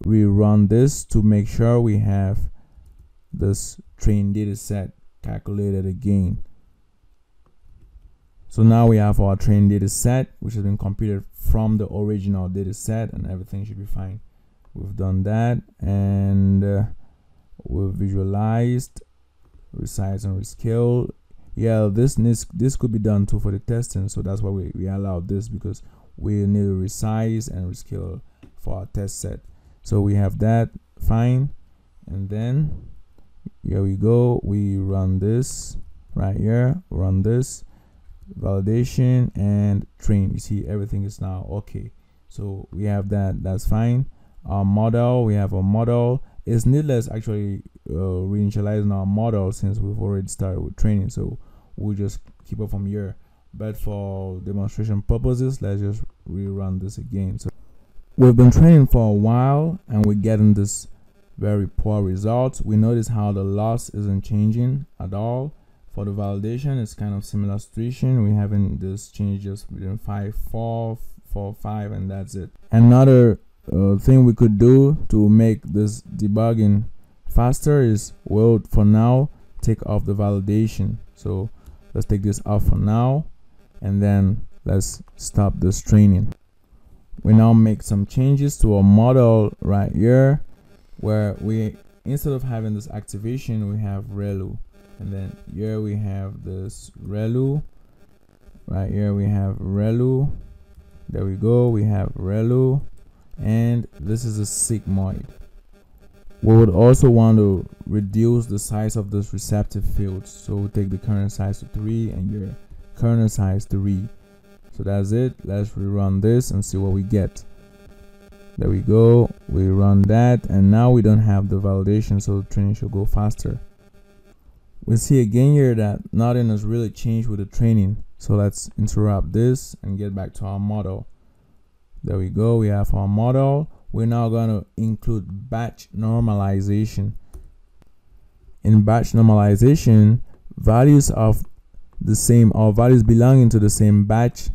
rerun this to make sure we have this train data set calculated again. So now we have our train data set, which has been computed from the original data set, and everything should be fine. We've done that, and we've visualized, resize and rescale. Yeah, this could be done too for the testing, so that's why we allowed this, because we need to resize and rescale for our test set. So we have that fine, and then here we go. We run this right here. Run this validation and train. You see everything is now okay. So we have that. That's fine. Our model. We have a model. It's needless actually reinitializing our model since we've already started with training. So we'll just keep it from here. But for demonstration purposes, let's just rerun this again. So we've been training for a while and we're getting this very poor results. We notice how the loss isn't changing at all. For the validation, it's kind of similar situation. We having this change just within 5, 4, 4, 5, and that's it. Another thing we could do to make this debugging faster is, well, for now, take off the validation. So let's take this off for now, and then let's stop this training. We now make some changes to our model right here, where we, instead of having this activation, we have ReLU. And then here we have this ReLU. Right here we have ReLU. There we go, we have ReLU. And this is a sigmoid. We would also want to reduce the size of this receptive field. So we'll take the kernel size to 3 and your kernel size to 3. So that's it. Let's rerun this and see what we get. There we go. We run that, and now we don't have the validation, so the training should go faster. We see again here that nothing has really changed with the training. So let's interrupt this and get back to our model. There we go. We have our model. We're now going to include batch normalization. In batch normalization, values of the same or values belonging to the same batch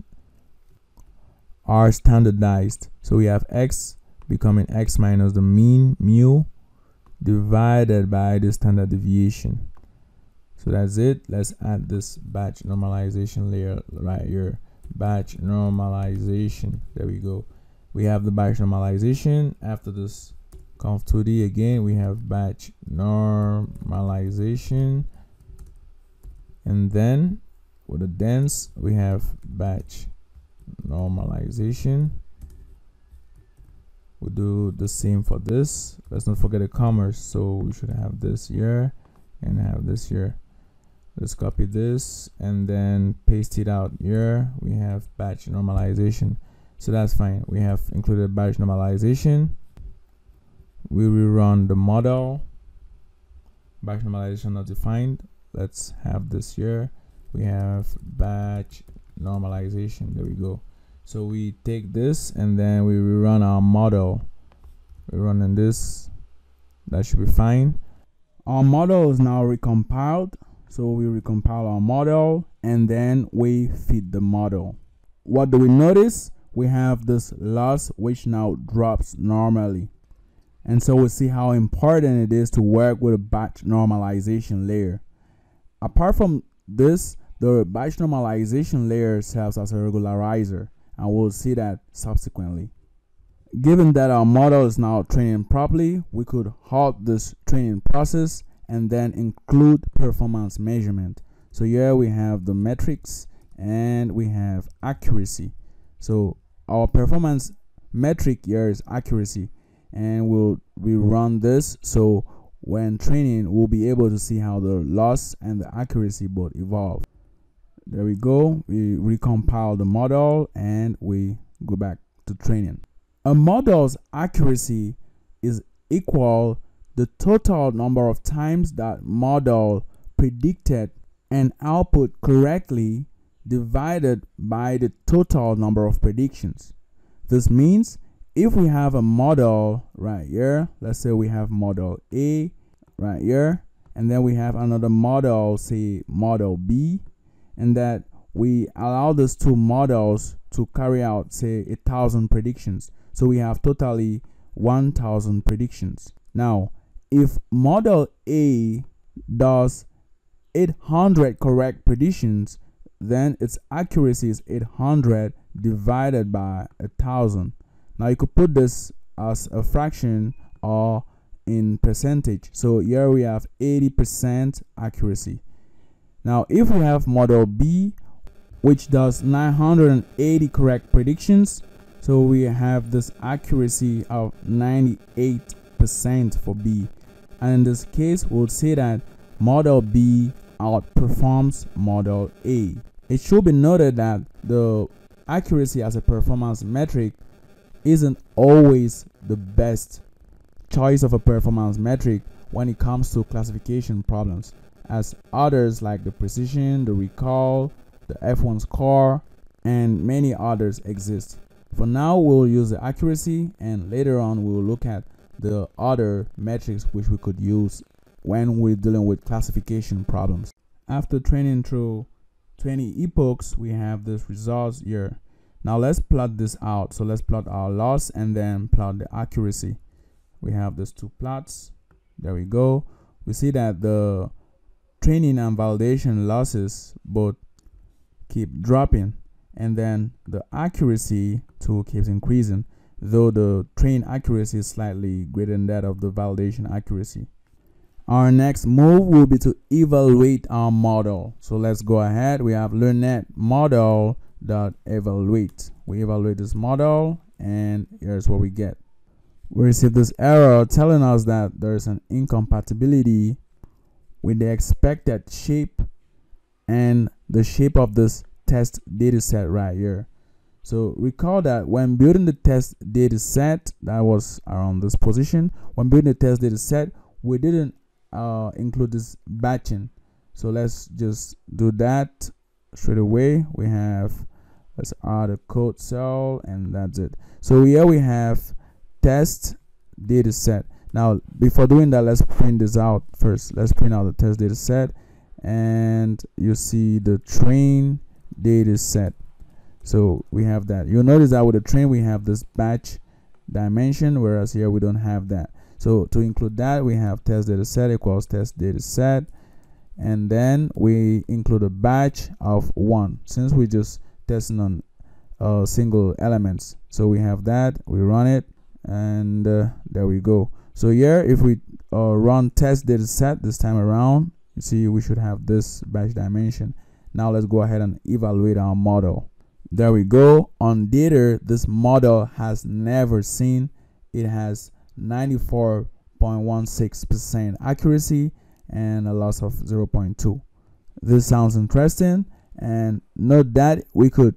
are standardized. So we have x becoming x minus the mean mu divided by the standard deviation. So that's it. Let's add this batch normalization layer right here. Batch normalization. There we go. We have the batch normalization. After this conv2d again, we have batch normalization. And then with the dense, we have batch normalization. We'll do the same for this. Let's not forget the commas. So we should have this here and have this here. Let's copy this and then paste it out here. We have batch normalization. So that's fine. We have included batch normalization. We rerun the model. Batch normalization not defined. Let's have this here. We have batch normalization. There we go. So we take this and then we rerun our model. We're running this. That should be fine. Our model is now recompiled. So we recompile our model and then we feed the model. What do we notice? We have this loss which now drops normally. And so we see how important it is to work with a batch normalization layer. Apart from this, the batch normalization layer serves as a regularizer, and we'll see that subsequently. Given that our model is now training properly, we could halt this training process and then include performance measurement. So here we have the metrics and we have accuracy. So our performance metric here is accuracy, and we run this. So when training, we'll be able to see how the loss and the accuracy both evolve. There we go. We recompile the model and we go back to training. A model's accuracy is equal the total number of times that model predicted an output correctly divided by the total number of predictions. This means if we have a model right here, let's say we have model A right here, and then we have another model, say model B, and that we allow these two models to carry out, say, 1,000 predictions. So we have totally 1,000 predictions. Now, if model A does 800 correct predictions, then its accuracy is 800 divided by 1,000. Now you could put this as a fraction or in percentage. So here we have 80% accuracy. Now if we have model B, which does 980 correct predictions, so we have this accuracy of 98% for B. And in this case, we'll say that model B outperforms model A. It should be noted that the accuracy as a performance metric isn't always the best choice of a performance metric when it comes to classification problems, as others like the precision, the recall, the F1 score, and many others exist. For now, we'll use the accuracy, and later on we'll look at the other metrics which we could use when we're dealing with classification problems. After training through 20 epochs, we have this results here. Now let's plot this out. So let's plot our loss and then plot the accuracy. We have these two plots. There we go. We see that the training and validation losses both keep dropping, and then the accuracy too keeps increasing, though the train accuracy is slightly greater than that of the validation accuracy. Our next move will be to evaluate our model. So let's go ahead. We have LearnNet model.evaluate. We evaluate this model, and here's what we get. We receive this error telling us that there's an incompatibility with the expected shape and the shape of this test data set right here. So recall that when building the test data set, that was around this position, when building the test data set, we didn't include this batching. So let's just do that straight away. We have, let's add a code cell, and that's it. So here we have test data set. Now before doing that, let's print this out first. Let's print out the test data set, and you see the train data set. So we have that. You'll notice that with the train we have this batch dimension, whereas here we don't have that. So to include that, we have test data set equals test data set, and then we include a batch of 1 since we just testing on single elements. So we have that, we run it, and there we go. So here if we run test data set this time around, you see we should have this batch dimension. Now let's go ahead and evaluate our model. There we go. On data, this model has never seen. It has 94.16% accuracy and a loss of 0.2. This sounds interesting, and note that we could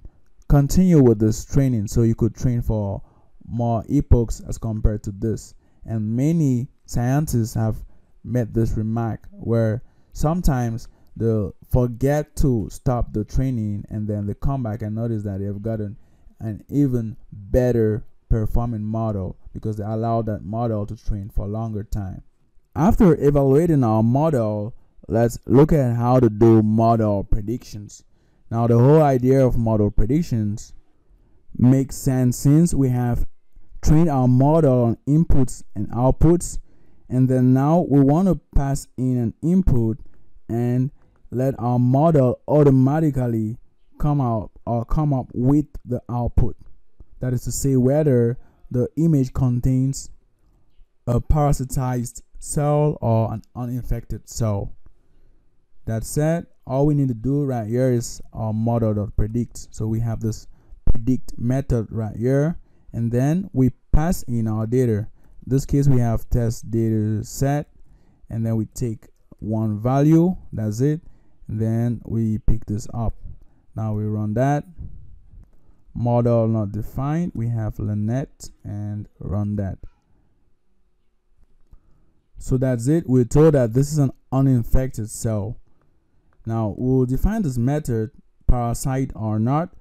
continue with this training, so you could train for more epochs as compared to this. And many scientists have made this remark where sometimes they'll forget to stop the training, and then they come back and notice that they've gotten an even better performing model because they allow that model to train for a longer time. After evaluating our model, let's look at how to do model predictions. Now the whole idea of model predictions makes sense since we have trained our model on inputs and outputs, and then now we want to pass in an input and let our model automatically come up with the output. That is to say whether the image contains a parasitized cell or an uninfected cell. That said, all we need to do right here is our model.predict. So we have this predict method right here, and then we pass in our data. In this case we have test data set, and then we take one value, that's it, and then we pick this up. Now we run that. Model not defined, we have LearnNet, and run that. So that's it. We're told that this is an uninfected cell. Now we'll define this method parasite or not,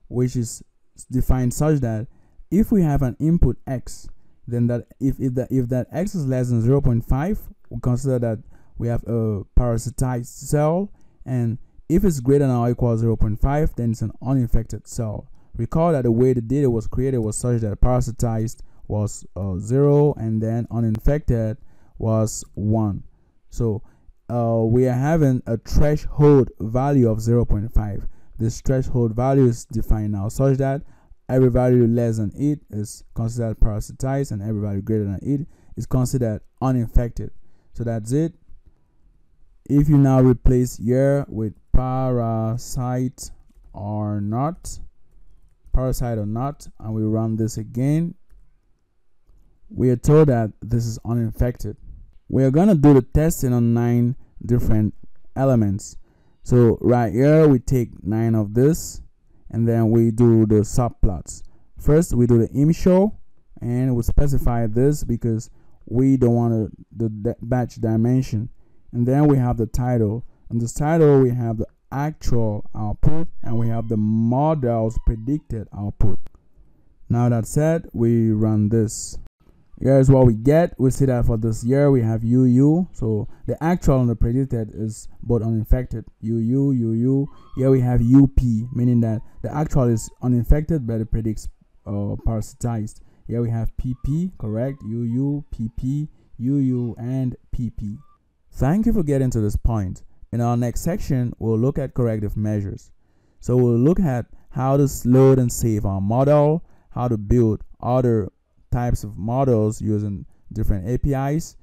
which is defined such that if we have an input x, then that if that x is less than 0.5, we consider that we have a parasitized cell, and if it's greater than or equal to 0.5, then it's an uninfected cell. Recall that the way the data was created was such that parasitized was 0 and then uninfected was 1. So we are having a threshold value of 0.5. This threshold value is defined now such that every value less than it is considered parasitized, and every value greater than it is considered uninfected. So that's it. If you now replace here with parasite or not, and we run this again, we are told that this is uninfected. We are going to do the testing on 9 different elements. So right here we take 9 of this, and then we do the subplots. First we do the initial, and we specify this because we don't want the batch dimension. And then we have the title. In this title we have the actual output, and we have the model's predicted output. Now that said, we run this. Here's what we get. We see that for this year we have UU. So the actual and the predicted is both uninfected. UU. Here we have UP, meaning that the actual is uninfected but it predicts parasitized. Here we have PP, correct? UU, PP, UU, and PP. Thank you for getting to this point. In our next section, we'll look at corrective measures. So we'll look at how to load and save our model, how to build other types of models using different APIs,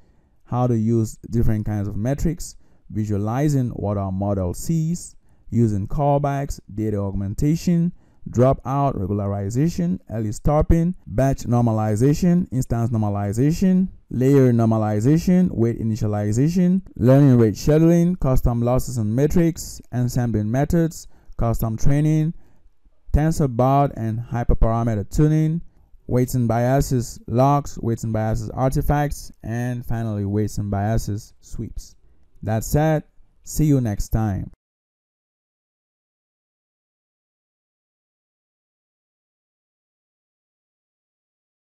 how to use different kinds of metrics, visualizing what our model sees, using callbacks, data augmentation, dropout, regularization, early stopping, batch normalization, instance normalization, layer normalization, weight initialization, learning rate scheduling, custom losses and metrics, ensembling methods, custom training, TensorBot and hyperparameter tuning, weights and biases logs, weights and biases artifacts, and finally weights and biases sweeps. That's it. See you next time.